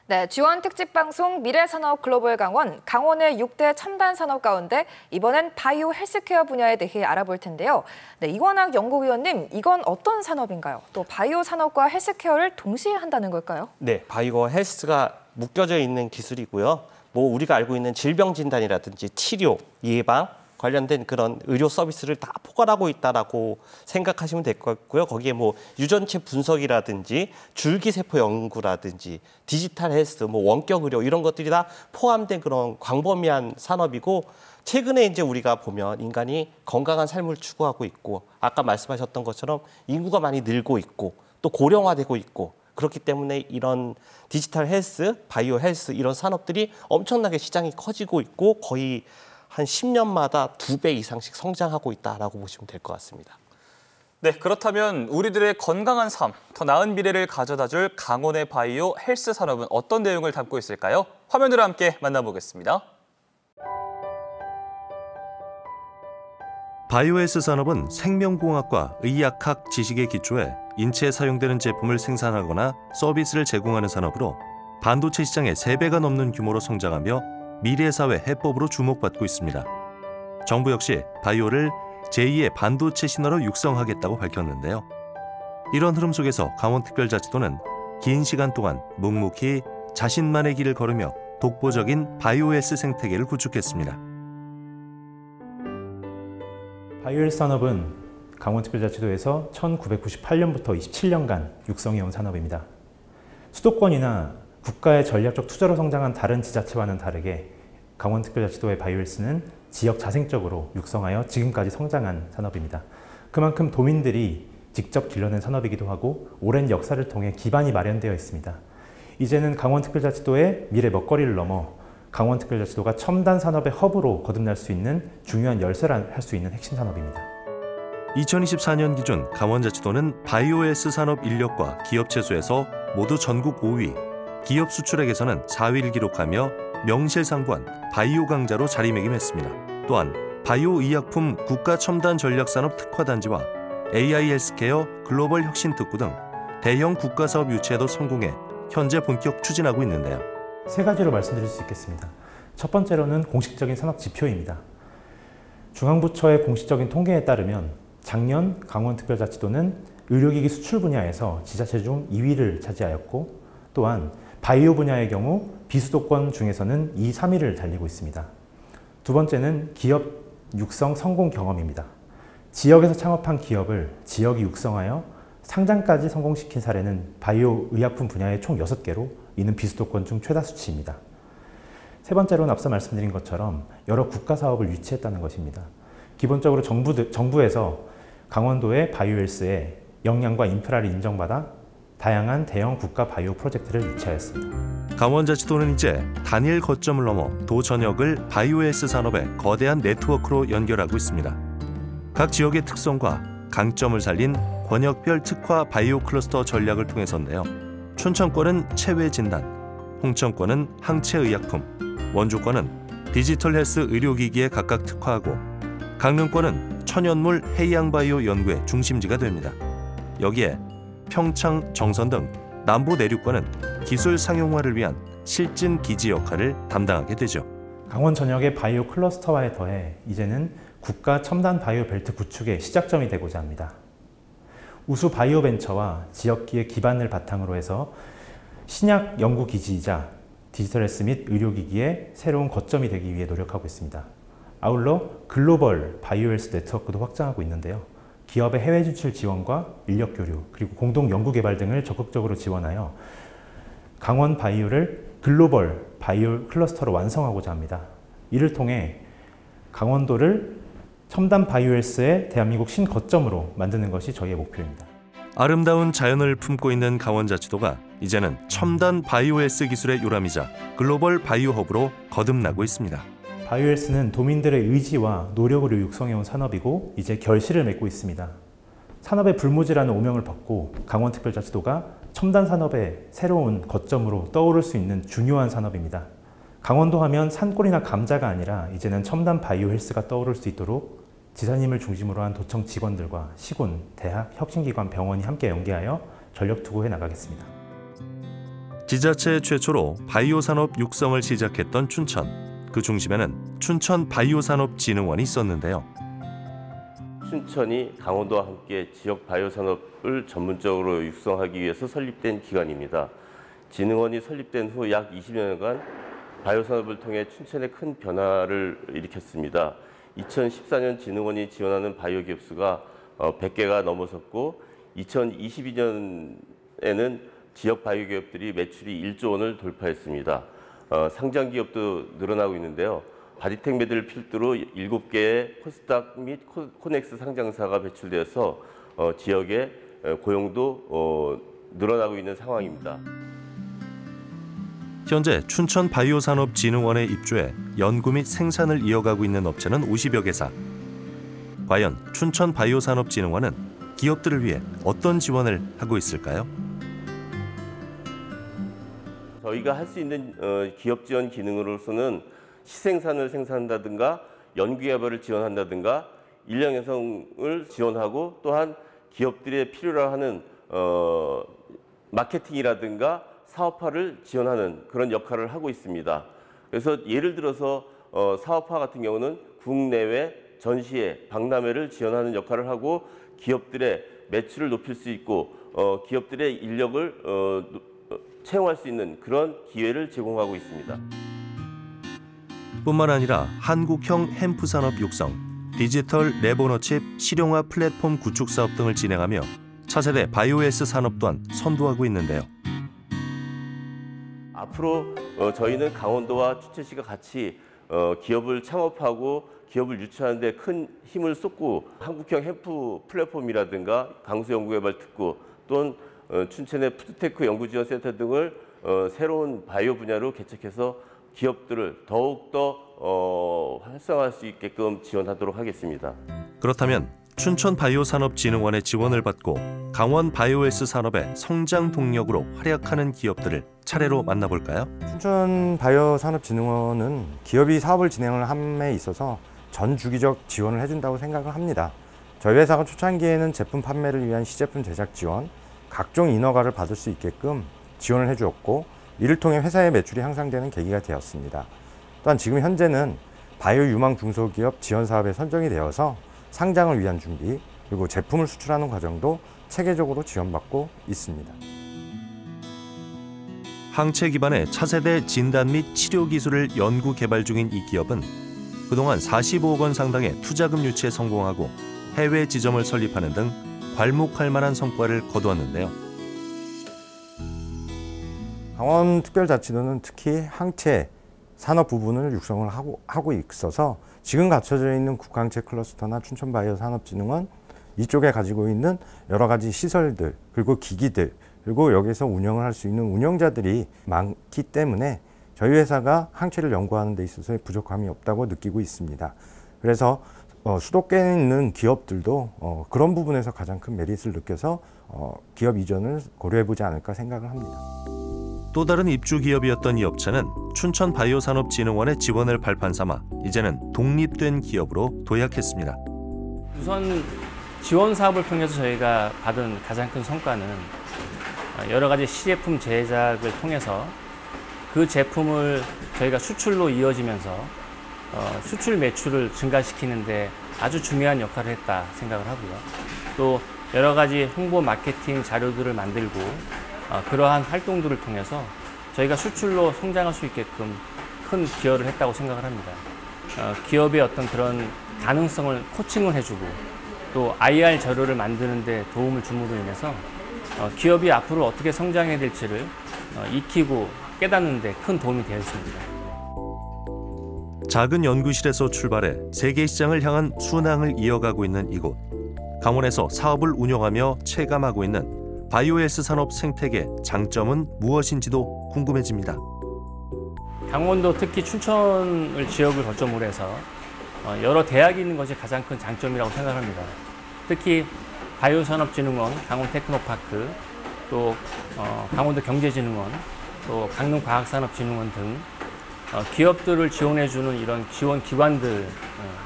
네, G1 특집 방송 미래산업 글로벌 강원, 강원의 6대 첨단 산업 가운데 이번엔 바이오 헬스케어 분야에 대해 알아볼 텐데요. 네, 이관학 연구위원님, 이건 어떤 산업인가요? 또 바이오 산업과 헬스케어를 동시에 한다는 걸까요? 네, 바이오 헬스가 묶여져 있는 기술이고요. 뭐 우리가 알고 있는 질병 진단이라든지 치료, 예방 관련된 그런 의료 서비스를 다 포괄하고 있다라고 생각하시면 될 것 같고요. 거기에 뭐 유전체 분석이라든지 줄기세포 연구라든지 디지털 헬스, 뭐 원격 의료 이런 것들이 다 포함된 그런 광범위한 산업이고 최근에 이제 우리가 보면 인간이 건강한 삶을 추구하고 있고 아까 말씀하셨던 것처럼 인구가 많이 늘고 있고 또 고령화되고 있고 그렇기 때문에 이런 디지털 헬스, 바이오 헬스 이런 산업들이 엄청나게 시장이 커지고 있고 거의 한 10년마다 2배 이상씩 성장하고 있다라고 보시면 될 것 같습니다. 네, 그렇다면 우리들의 건강한 삶, 더 나은 미래를 가져다줄 강원의 바이오 헬스 산업은 어떤 내용을 담고 있을까요? 화면으로 함께 만나보겠습니다. 바이오 헬스 산업은 생명공학과 의학학 지식에 기초해 인체에 사용되는 제품을 생산하거나 서비스를 제공하는 산업으로 반도체 시장의 3배가 넘는 규모로 성장하며 미래사회 해법으로 주목받고 있습니다. 정부 역시 바이오를 제2의 반도체 신화로 육성하겠다고 밝혔는데요. 이런 흐름 속에서 강원특별자치도는 긴 시간 동안 묵묵히 자신만의 길을 걸으며 독보적인 바이오 헬스 생태계를 구축했습니다. 바이오 헬스 산업은 강원특별자치도에서 1998년부터 27년간 육성해온 산업입니다. 수도권이나 국가의 전략적 투자로 성장한 다른 지자체와는 다르게 강원특별자치도의 바이오 헬스는 지역 자생적으로 육성하여 지금까지 성장한 산업입니다. 그만큼 도민들이 직접 길러낸 산업이기도 하고 오랜 역사를 통해 기반이 마련되어 있습니다. 이제는 강원특별자치도의 미래 먹거리를 넘어 강원특별자치도가 첨단 산업의 허브로 거듭날 수 있는 중요한 열쇠를 할 수 있는 핵심 산업입니다. 2024년 기준 강원자치도는 바이오 헬스 산업 인력과 기업 채수에서 모두 전국 5위, 기업 수출액에서는 4위를 기록하며 명실상부한 바이오 강자로 자리매김했습니다. 또한 바이오 의약품 국가 첨단 전략산업 특화단지와 AI 헬스케어 글로벌 혁신특구 등 대형 국가사업 유치에도 성공해 현재 본격 추진하고 있는데요. 3가지로 말씀드릴 수 있겠습니다. 첫 번째로는 공식적인 산업 지표입니다. 중앙부처의 공식적인 통계에 따르면 작년 강원특별자치도는 의료기기 수출 분야에서 지자체 중 2위를 차지하였고 또한 바이오 분야의 경우 비수도권 중에서는 2, 3위를 달리고 있습니다. 두 번째는 기업 육성 성공 경험입니다. 지역에서 창업한 기업을 지역이 육성하여 상장까지 성공시킨 사례는 바이오 의약품 분야의 총 6개로 이는 비수도권 중 최다 수치입니다. 세 번째로는 앞서 말씀드린 것처럼 여러 국가 사업을 유치했다는 것입니다. 기본적으로 정부에서 강원도의 바이오 헬스에 역량과 인프라를 인정받아 다양한 대형 국가 바이오 프로젝트를 유치하였습니다. 강원자치도는 이제 단일 거점을 넘어 도 전역을 바이오에스 산업의 거대한 네트워크로 연결하고 있습니다. 각 지역의 특성과 강점을 살린 권역별 특화 바이오 클러스터 전략을 통해서인데요. 춘천권은 체외 진단, 홍천권은 항체 의약품, 원주권은 디지털 헬스 의료기기에 각각 특화하고 강릉권은 천연물 해양 바이오 연구의 중심지가 됩니다. 여기에 평창, 정선 등 남부 내륙권은 기술 상용화를 위한 실진 기지 역할을 담당하게 되죠. 강원 전역의 바이오 클러스터화에 더해 이제는 국가 첨단 바이오 벨트 구축의 시작점이 되고자 합니다. 우수 바이오 벤처와 지역기의 기반을 바탕으로 해서 신약 연구 기지이자 디지털 헬스 및 의료기기의 새로운 거점이 되기 위해 노력하고 있습니다. 아울러 글로벌 바이오 헬스 네트워크도 확장하고 있는데요. 기업의 해외 진출 지원과 인력 교류, 그리고 공동 연구 개발 등을 적극적으로 지원하여 강원 바이오를 글로벌 바이오 클러스터로 완성하고자 합니다. 이를 통해 강원도를 첨단 바이오 헬스의 대한민국 신거점으로 만드는 것이 저희의 목표입니다. 아름다운 자연을 품고 있는 강원자치도가 이제는 첨단 바이오 헬스 기술의 요람이자 글로벌 바이오 허브로 거듭나고 있습니다. 바이오 헬스는 도민들의 의지와 노력으로 육성해온 산업이고 이제 결실을 맺고 있습니다. 산업의 불모지라는 오명을 받고 강원특별자치도가 첨단 산업의 새로운 거점으로 떠오를 수 있는 중요한 산업입니다. 강원도 하면 산골이나 감자가 아니라 이제는 첨단 바이오 헬스가 떠오를 수 있도록 지사님을 중심으로 한 도청 직원들과 시군, 대학, 혁신기관, 병원이 함께 연계하여 전력 투구해 나가겠습니다. 지자체 최초로 바이오 산업 육성을 시작했던 춘천. 그 중심에는 춘천 바이오산업진흥원이 있었는데요. 춘천이 강원도와 함께 지역 바이오 산업을 전문적으로 육성하기 위해서 설립된 기관입니다. 진흥원이 설립된 후 약 20년간 바이오 산업을 통해 춘천에 큰 변화를 일으켰습니다. 2014년 진흥원이 지원하는 바이오 기업 수가 100개가 넘어섰고 2022년에는 지역 바이오 기업들이 매출이 1조 원을 돌파했습니다. 상장 기업도 늘어나고 있는데요. 바디텍 매드를 필두로 7개의 코스닥 및 코넥스 상장사가 배출되어서 지역의 고용도 늘어나고 있는 상황입니다. 현재 춘천 바이오산업진흥원에 입주해 연구 및 생산을 이어가고 있는 업체는 50여 개사. 과연 춘천 바이오산업진흥원은 기업들을 위해 어떤 지원을 하고 있을까요? 저희가 할 수 있는 기업 지원 기능으로서는 시생산을 생산한다든가 연구개발을 지원한다든가 인력 양성을 지원하고 또한 기업들의 필요로 하는 마케팅이라든가 사업화를 지원하는 그런 역할을 하고 있습니다. 그래서 예를 들어서 사업화 같은 경우는 국내외 전시회, 박람회를 지원하는 역할을 하고 기업들의 매출을 높일 수 있고 기업들의 인력을 채용할 수 있는 그런 기회를 제공하고 있습니다. 뿐만 아니라 한국형 햄프 산업 육성, 디지털 레버너칩 실용화 플랫폼 구축 사업 등을 진행하며 차세대 바이오에스 산업 또한 선도하고 있는데요. 앞으로 저희는 강원도와 춘천시가 같이 기업을 창업하고 기업을 유치하는 데 큰 힘을 쏟고 한국형 햄프 플랫폼이라든가 강수연구개발 특구 또는 춘천의 푸드테크 연구지원센터 등을 새로운 바이오 분야로 개척해서 기업들을 더욱더 활성화할 수 있게끔 지원하도록 하겠습니다. 그렇다면 춘천 바이오산업진흥원의 지원을 받고 강원 바이오에스 산업의 성장 동력으로 활약하는 기업들을 차례로 만나볼까요? 춘천 바이오산업진흥원은 기업이 사업을 진행을 함에 있어서 전 주기적 지원을 해준다고 생각을 합니다. 저희 회사가 초창기에는 제품 판매를 위한 시제품 제작 지원, 각종 인허가를 받을 수 있게끔 지원을 해주었고 이를 통해 회사의 매출이 향상되는 계기가 되었습니다. 또한 지금 현재는 바이오 유망 중소기업 지원 사업에 선정이 되어서 상장을 위한 준비 그리고 제품을 수출하는 과정도 체계적으로 지원받고 있습니다. 항체 기반의 차세대 진단 및 치료 기술을 연구 개발 중인 이 기업은 그동안 45억 원 상당의 투자금 유치에 성공하고 해외 지점을 설립하는 등 괄목할 만한 성과를 거두었는데요. 강원특별자치도는 특히 항체 산업 부분을 육성을 하고 있어서 지금 갖춰져 있는 국항체 클러스터나 춘천바이오산업진흥원, 이쪽에 가지고 있는 여러 가지 시설들, 그리고 기기들, 그리고 여기서 운영을 할 수 있는 운영자들이 많기 때문에 저희 회사가 항체를 연구하는 데 있어서 부족함이 없다고 느끼고 있습니다. 그래서 수도권에 있는 기업들도 그런 부분에서 가장 큰 메리트를 느껴서 기업 이전을 고려해보지 않을까 생각을 합니다. 또 다른 입주 기업이었던 이 업체는 춘천바이오산업진흥원의 지원을 발판 삼아 이제는 독립된 기업으로 도약했습니다. 우선 지원 사업을 통해서 저희가 받은 가장 큰 성과는 여러 가지 시제품 제작을 통해서 그 제품을 저희가 수출로 이어지면서 수출 매출을 증가시키는데 아주 중요한 역할을 했다 생각을 하고요. 또 여러 가지 홍보 마케팅 자료들을 만들고 그러한 활동들을 통해서 저희가 수출로 성장할 수 있게끔 큰 기여를 했다고 생각을 합니다. 기업의 어떤 그런 가능성을 코칭을 해주고 또 IR 자료를 만드는 데 도움을 줌으로 인해서 기업이 앞으로 어떻게 성장해야 될지를 익히고 깨닫는 데 큰 도움이 되었습니다. 작은 연구실에서 출발해 세계 시장을 향한 순항을 이어가고 있는 이곳. 강원에서 사업을 운영하며 체감하고 있는 바이오헬스 산업 생태계 장점은 무엇인지도 궁금해집니다. 강원도 특히 춘천을 지역을 거점으로 해서 여러 대학이 있는 것이 가장 큰 장점이라고 생각합니다. 특히 바이오산업진흥원, 강원테크노파크, 또 강원도 경제진흥원, 또 강릉과학산업진흥원 등 기업들을 지원해주는 이런 지원 기관들의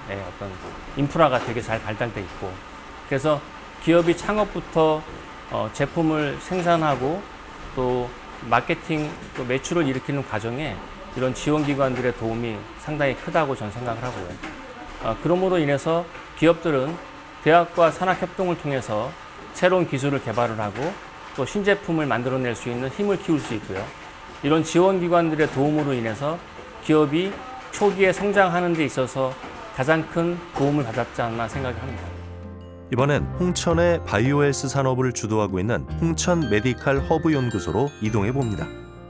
어떤 인프라가 되게 잘 발달돼 있고, 그래서 기업이 창업부터 제품을 생산하고 또 마케팅, 또 매출을 일으키는 과정에 이런 지원기관들의 도움이 상당히 크다고 저는 생각을 하고요. 그러므로 인해서 기업들은 대학과 산학협동을 통해서 새로운 기술을 개발을 하고 또 신제품을 만들어낼 수 있는 힘을 키울 수 있고요. 이런 지원기관들의 도움으로 인해서 기업이 초기에 성장하는 데 있어서 가장 큰 도움을 받았지 않나 생각을 합니다. 이번엔 홍천의 바이오헬스 산업을 주도하고 있는 홍천 메디칼 허브 연구소로 이동해 봅니다.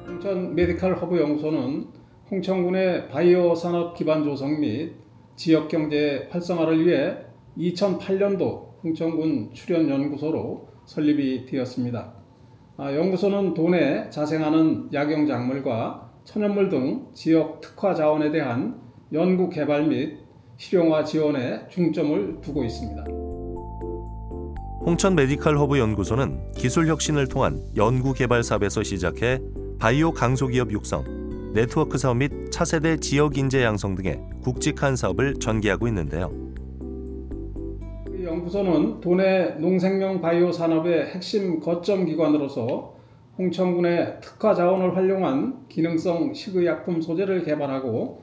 홍천 메디칼 허브 연구소는 홍천군의 바이오 산업 기반 조성 및 지역 경제 활성화를 위해 2008년도 홍천군 출연 연구소로 설립이 되었습니다. 연구소는 도내 자생하는 약용작물과 천연물 등 지역 특화 자원에 대한 연구 개발 및 실용화 지원에 중점을 두고 있습니다. 홍천 메디칼 허브 연구소는 기술 혁신을 통한 연구 개발 사업에서 시작해 바이오 강소기업 육성, 네트워크 사업 및 차세대 지역 인재 양성 등의 굵직한 사업을 전개하고 있는데요. 연구소는 도내 농생명 바이오 산업의 핵심 거점 기관으로서 홍천군의 특화 자원을 활용한 기능성 식의약품 소재를 개발하고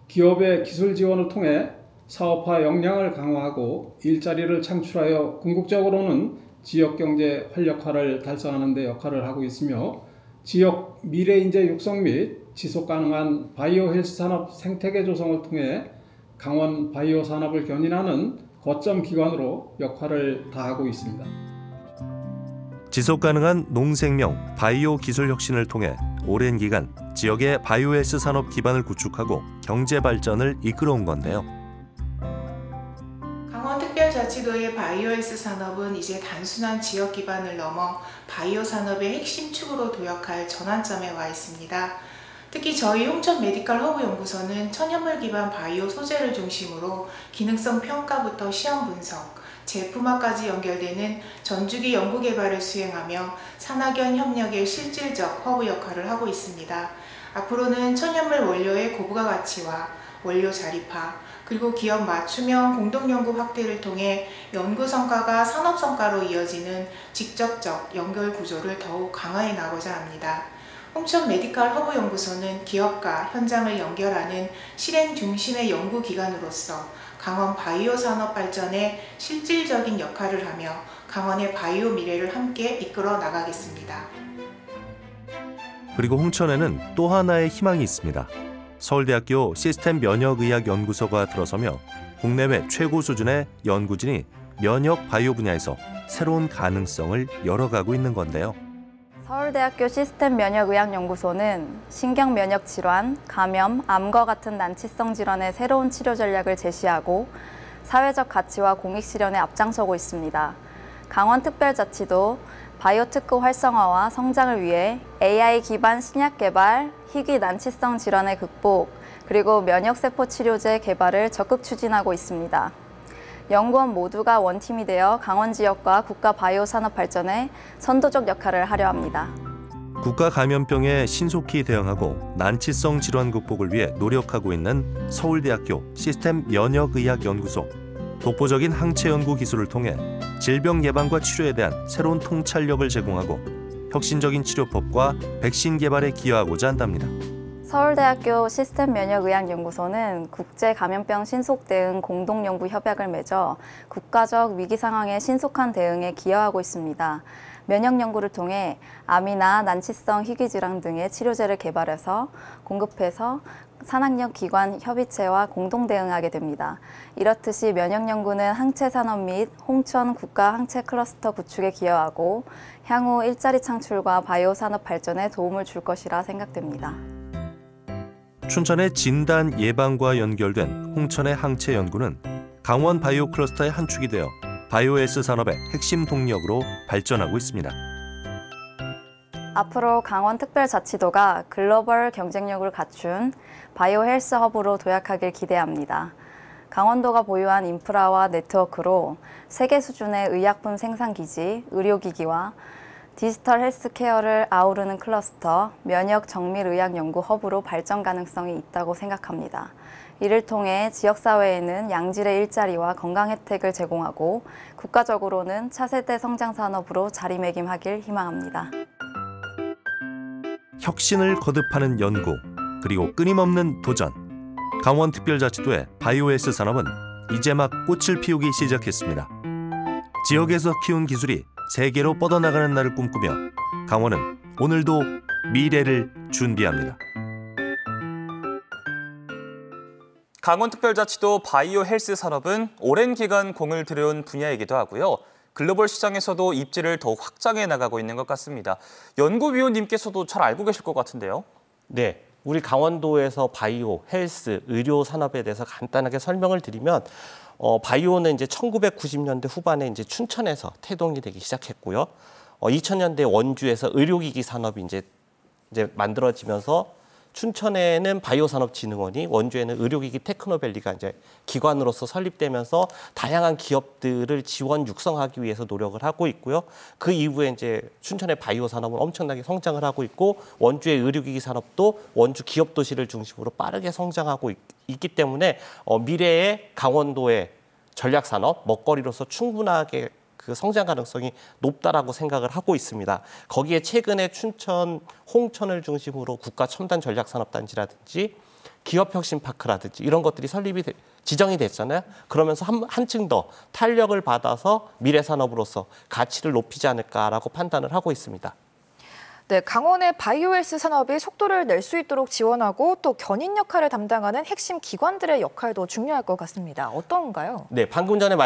기업의 기술 지원을 통해 사업화 역량을 강화하고 일자리를 창출하여 궁극적으로는 지역경제 활력화를 달성하는 데 역할을 하고 있으며 지역 미래인재 육성 및 지속가능한 바이오 헬스 산업 생태계 조성을 통해 강원 바이오 산업을 견인하는 거점 기관으로 역할을 다하고 있습니다. 지속가능한 농생명, 바이오 기술 혁신을 통해 오랜 기간 지역의 바이오헬스 산업 기반을 구축하고 경제 발전을 이끌어온 건데요. 강원특별자치도의 바이오헬스 산업은 이제 단순한 지역 기반을 넘어 바이오 산업의 핵심 축으로 도약할 전환점에 와 있습니다. 특히 저희 홍천 메디칼 허브 연구소는 천연물 기반 바이오 소재를 중심으로 기능성 평가부터 시험 분석, 제품화까지 연결되는 전주기 연구 개발을 수행하며 산학연 협력의 실질적 허브 역할을 하고 있습니다. 앞으로는 천연물 원료의 고부가 가치와 원료 자립화, 그리고 기업 맞춤형 공동연구 확대를 통해 연구 성과가 산업 성과로 이어지는 직접적 연결 구조를 더욱 강화해 나가고자 합니다. 홍천 메디칼 허브 연구소는 기업과 현장을 연결하는 실행 중심의 연구기관으로서 강원 바이오 산업 발전에 실질적인 역할을 하며 강원의 바이오 미래를 함께 이끌어 나가겠습니다. 그리고 홍천에는 또 하나의 희망이 있습니다. 서울대학교 시스템 면역의학 연구소가 들어서며 국내외 최고 수준의 연구진이 면역 바이오 분야에서 새로운 가능성을 열어가고 있는 건데요. 서울대학교 시스템 면역의학 연구소는 신경 면역 질환, 감염, 암과 같은 난치성 질환의 새로운 치료 전략을 제시하고 사회적 가치와 공익 실현에 앞장서고 있습니다. 강원특별자치도 바이오 특구 활성화와 성장을 위해 AI 기반 신약 개발, 희귀 난치성 질환의 극복, 그리고 면역세포 치료제 개발을 적극 추진하고 있습니다. 연구원 모두가 원팀이 되어 강원 지역과 국가 바이오 산업 발전에 선도적 역할을 하려 합니다. 국가 감염병에 신속히 대응하고 난치성 질환 극복을 위해 노력하고 있는 서울대학교 시스템 면역의학연구소. 독보적인 항체 연구 기술을 통해 질병 예방과 치료에 대한 새로운 통찰력을 제공하고 혁신적인 치료법과 백신 개발에 기여하고자 한답니다. 서울대학교 시스템 면역의학연구소는 국제 감염병 신속 대응 공동연구 협약을 맺어 국가적 위기 상황의 신속한 대응에 기여하고 있습니다. 면역 연구를 통해 암이나 난치성 희귀 질환 등의 치료제를 개발해서 공급해서 산학력 기관 협의체와 공동 대응하게 됩니다. 이렇듯이 면역 연구는 항체 산업 및 홍천 국가 항체 클러스터 구축에 기여하고 향후 일자리 창출과 바이오 산업 발전에 도움을 줄 것이라 생각됩니다. 춘천의 진단 예방과 연결된 홍천의 항체 연구는 강원 바이오 클러스터의 한 축이 되어 바이오S 산업의 핵심 동력으로 발전하고 있습니다. 앞으로 강원특별자치도가 글로벌 경쟁력을 갖춘 바이오 헬스 허브로 도약하길 기대합니다. 강원도가 보유한 인프라와 네트워크로 세계 수준의 의약품 생산기지, 의료기기와 디지털 헬스케어를 아우르는 클러스터, 면역 정밀 의학 연구 허브로 발전 가능성이 있다고 생각합니다. 이를 통해 지역사회에는 양질의 일자리와 건강 혜택을 제공하고 국가적으로는 차세대 성장 산업으로 자리매김하길 희망합니다. 혁신을 거듭하는 연구, 그리고 끊임없는 도전. 강원특별자치도의 바이오S 산업은 이제 막 꽃을 피우기 시작했습니다. 지역에서 키운 기술이 세계로 뻗어나가는 날을 꿈꾸며 강원은 오늘도 미래를 준비합니다. 강원특별자치도 바이오 헬스 산업은 오랜 기간 공을 들여온 분야이기도 하고요. 글로벌 시장에서도 입지를 더욱 확장해 나가고 있는 것 같습니다. 연구위원님께서도 잘 알고 계실 것 같은데요. 네, 우리 강원도에서 바이오, 헬스, 의료 산업에 대해서 간단하게 설명을 드리면 바이오는 이제 1990년대 후반에 이제 춘천에서 태동이 되기 시작했고요. 2000년대 원주에서 의료기기 산업이 이제 만들어지면서 춘천에는 바이오산업진흥원이, 원주에는 의료기기 테크노밸리가 이제 기관으로서 설립되면서 다양한 기업들을 지원 육성하기 위해서 노력을 하고 있고요. 그 이후에 이제 춘천의 바이오 산업은 엄청나게 성장을 하고 있고 원주의 의료기기 산업도 원주 기업 도시를 중심으로 빠르게 성장하고 있기 때문에 미래의 강원도의 전략 산업 먹거리로서 충분하게 그 성장 가능성이 높다라고 생각을 하고 있습니다. 거기에 최근에 춘천, 홍천을 중심으로 국가 첨단 전략 산업단지라든지 기업혁신파크라든지 이런 것들이 지정이 됐잖아요. 그러면서 한층 더 탄력을 받아서 미래 산업으로서 가치를 높이지 않을까라고 판단을 하고 있습니다. 네, 강원의 바이오헬스 산업이 속도를 낼 수 있도록 지원하고 또 견인 역할을 담당하는 핵심 기관들의 역할도 중요할 것 같습니다. 어떤가요? 네, 방금 전에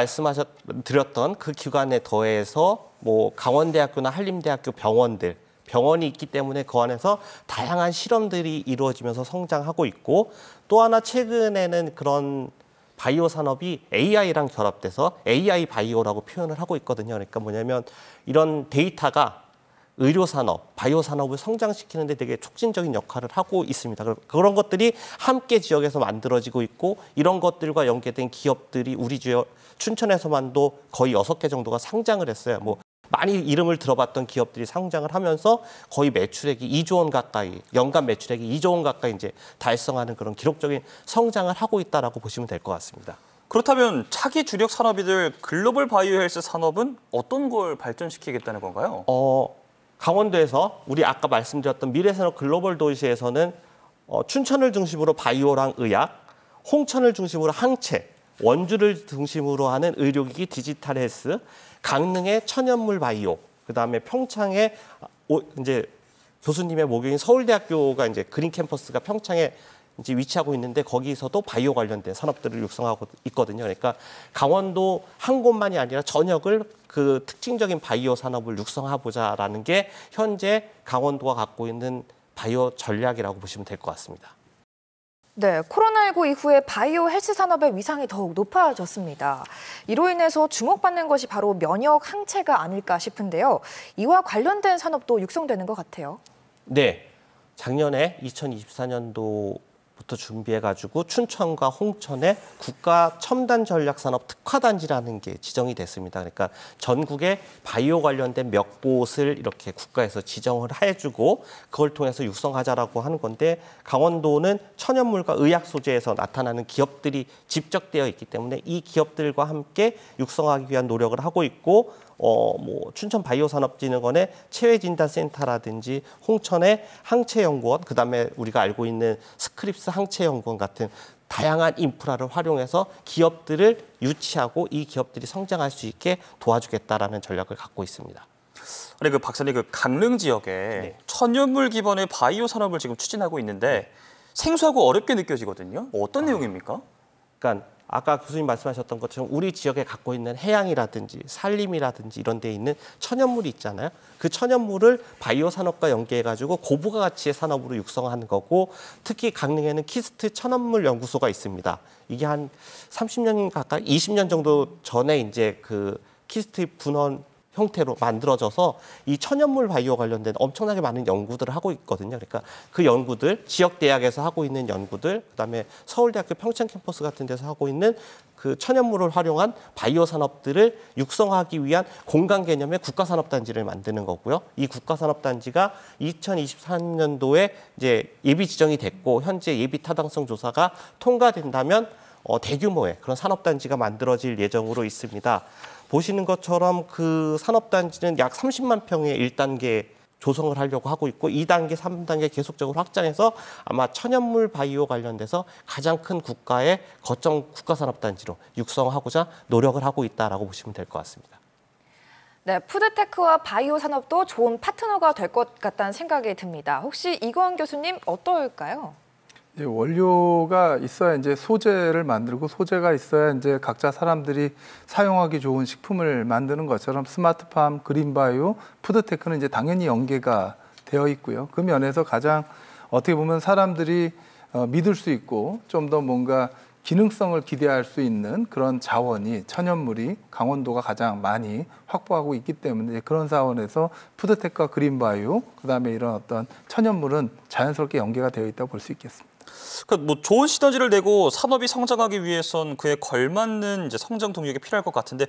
드렸던 그 기관에 더해서 뭐 강원대학교나 한림대학교 병원이 있기 때문에 그 안에서 다양한 실험들이 이루어지면서 성장하고 있고, 또 하나 최근에는 그런 바이오 산업이 AI랑 결합돼서 AI 바이오라고 표현을 하고 있거든요. 그러니까 뭐냐면 이런 데이터가 의료산업, 바이오산업을 성장시키는 데 되게 촉진적인 역할을 하고 있습니다. 그런 것들이 함께 지역에서 만들어지고 있고, 이런 것들과 연계된 기업들이 우리 지역 춘천에서만도 거의 6개 정도가 상장을 했어요. 뭐 많이 이름을 들어봤던 기업들이 상장을 하면서 거의 매출액이 2조 원 가까이, 연간 매출액이 2조 원 가까이 이제 달성하는 그런 기록적인 성장을 하고 있다라고 보시면 될 것 같습니다. 그렇다면 차기 주력 산업이 될 글로벌 바이오 헬스 산업은 어떤 걸 발전시키겠다는 건가요? 강원도에서 우리 아까 말씀드렸던 미래산업 글로벌 도시에서는 춘천을 중심으로 바이오랑 의학, 홍천을 중심으로 항체, 원주를 중심으로 하는 의료기기 디지털 헬스, 강릉의 천연물 바이오, 그다음에 평창에 이제 교수님의 모교인 서울대학교가 이제 그린 캠퍼스가 평창에 이제 위치하고 있는데 거기서도 바이오 관련된 산업들을 육성하고 있거든요. 그러니까 강원도 한 곳만이 아니라 전역을 그 특징적인 바이오 산업을 육성해보자라는 게 현재 강원도가 갖고 있는 바이오 전략이라고 보시면 될 것 같습니다. 네, 코로나19 이후에 바이오 헬스 산업의 위상이 더욱 높아졌습니다. 이로 인해서 주목받는 것이 바로 면역 항체가 아닐까 싶은데요. 이와 관련된 산업도 육성되는 것 같아요. 네, 작년에 2024년도부터 준비해가지고 춘천과 홍천에 국가 첨단 전략 산업 특화단지라는 게 지정이 됐습니다. 그러니까 전국에 바이오 관련된 몇 곳을 이렇게 국가에서 지정을 해주고 그걸 통해서 육성하자라고 하는 건데, 강원도는 천연물과 의약 소재에서 나타나는 기업들이 집적되어 있기 때문에 이 기업들과 함께 육성하기 위한 노력을 하고 있고, 춘천 바이오산업진흥원의 체외진단센터라든지 홍천의 항체연구원, 그다음에 우리가 알고 있는 스크립스 항체연구원 같은 다양한 인프라를 활용해서 기업들을 유치하고 이 기업들이 성장할 수 있게 도와주겠다라는 전략을 갖고 있습니다. 아니, 그 박사님, 그 강릉 지역에 네. 천연물 기반의 바이오 산업을 지금 추진하고 있는데 생소하고 어렵게 느껴지거든요. 어떤 내용입니까? 그러니까 아까 교수님 말씀하셨던 것처럼 우리 지역에 갖고 있는 해양이라든지 산림이라든지 이런 데 있는 천연물이 있잖아요. 그 천연물을 바이오 산업과 연계해가지고 고부가 가치의 산업으로 육성하는 거고, 특히 강릉에는 키스트 천연물 연구소가 있습니다. 이게 한 30년 가까이 20년 정도 전에 이제 그 키스트 분원 형태로 만들어져서 이 천연물 바이오 관련된 엄청나게 많은 연구들을 하고 있거든요. 그러니까 그 연구들, 지역 대학에서 하고 있는 연구들, 그다음에 서울대학교 평창 캠퍼스 같은 데서 하고 있는 그 천연물을 활용한 바이오 산업들을 육성하기 위한 공간 개념의 국가산업단지를 만드는 거고요. 이 국가산업단지가 2023년도에 이제 예비 지정이 됐고, 현재 예비 타당성 조사가 통과된다면 대규모의 그런 산업단지가 만들어질 예정으로 있습니다. 보시는 것처럼 그 산업단지는 약 30만 평의 1단계 조성을 하려고 하고 있고, 2단계, 3단계 계속적으로 확장해서 아마 천연물 바이오 관련돼서 가장 큰 국가의 거점 국가산업단지로 육성하고자 노력을 하고 있다라고 보시면 될 것 같습니다. 네, 푸드테크와 바이오 산업도 좋은 파트너가 될 것 같다는 생각이 듭니다. 혹시 이건 교수님 어떨까요? 원료가 있어야 이제 소재를 만들고, 소재가 있어야 이제 각자 사람들이 사용하기 좋은 식품을 만드는 것처럼 스마트팜, 그린바이오, 푸드테크는 이제 당연히 연계가 되어 있고요. 그 면에서 가장 어떻게 보면 사람들이 믿을 수 있고 좀 더 뭔가 기능성을 기대할 수 있는 그런 자원이, 천연물이 강원도가 가장 많이 확보하고 있기 때문에 그런 사원에서 푸드테크와 그린바이오, 그다음에 이런 어떤 천연물은 자연스럽게 연계가 되어 있다고 볼 수 있겠습니다. 그러니까 뭐 좋은 시너지를 내고 산업이 성장하기 위해선 그에 걸맞는 이제 성장 동력이 필요할 것 같은데,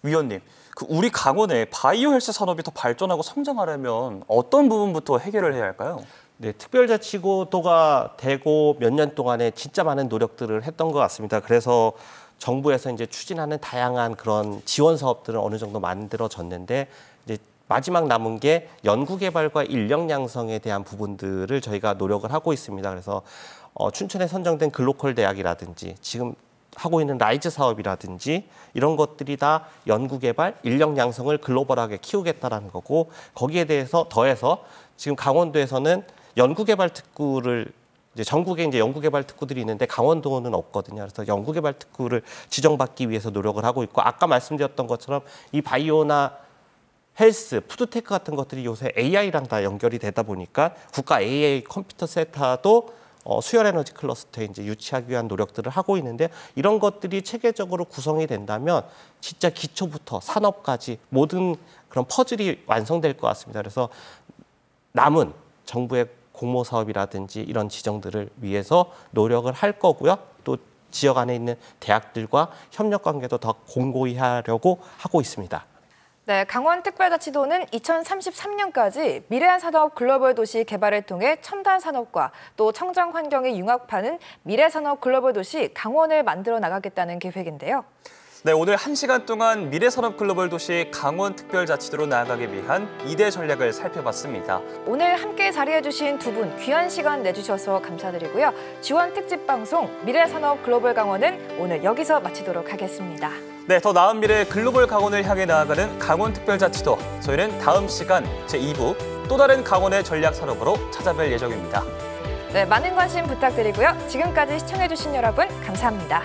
위원님, 그 우리 강원의 바이오 헬스 산업이 더 발전하고 성장하려면 어떤 부분부터 해결을 해야 할까요? 네, 특별자치구도가 되고 몇 년 동안에 진짜 많은 노력들을 했던 것 같습니다. 그래서 정부에서 이제 추진하는 다양한 그런 지원 사업들은 어느 정도 만들어졌는데, 이제 마지막 남은 게 연구개발과 인력 양성에 대한 부분들을 저희가 노력을 하고 있습니다. 그래서 춘천에 선정된 글로컬 대학이라든지 지금 하고 있는 라이즈 사업이라든지 이런 것들이 다 연구개발, 인력 양성을 글로벌하게 키우겠다라는 거고, 거기에 대해서 더해서 지금 강원도에서는 연구개발 특구를 이제 전국에 이제 연구개발 특구들이 있는데 강원도는 없거든요. 그래서 연구개발 특구를 지정받기 위해서 노력을 하고 있고, 아까 말씀드렸던 것처럼 이 바이오나 헬스, 푸드테크 같은 것들이 요새 AI랑 다 연결이 되다 보니까 국가 AI 컴퓨터 센터도 수열 에너지 클러스터에 이제 유치하기 위한 노력들을 하고 있는데, 이런 것들이 체계적으로 구성이 된다면 진짜 기초부터 산업까지 모든 그런 퍼즐이 완성될 것 같습니다. 그래서 남은 정부의 공모 사업이라든지 이런 지정들을 위해서 노력을 할 거고요. 또 지역 안에 있는 대학들과 협력 관계도 더 공고히 하려고 하고 있습니다. 네, 강원특별자치도는 2033년까지 미래산업 글로벌 도시 개발을 통해 첨단 산업과 또 청정 환경에 융합하는 미래산업 글로벌 도시 강원을 만들어 나가겠다는 계획인데요. 네, 오늘 1시간 동안 미래산업 글로벌 도시 강원특별자치도로 나아가기 위한 2대 전략을 살펴봤습니다. 오늘 함께 자리해주신 두 분 귀한 시간 내주셔서 감사드리고요. 지원 특집 방송 미래산업 글로벌 강원은 오늘 여기서 마치도록 하겠습니다. 네, 더 나은 미래 글로벌 강원을 향해 나아가는 강원특별자치도. 저희는 다음 시간 제2부 또 다른 강원의 전략 산업으로 찾아뵐 예정입니다. 네, 많은 관심 부탁드리고요. 지금까지 시청해주신 여러분 감사합니다.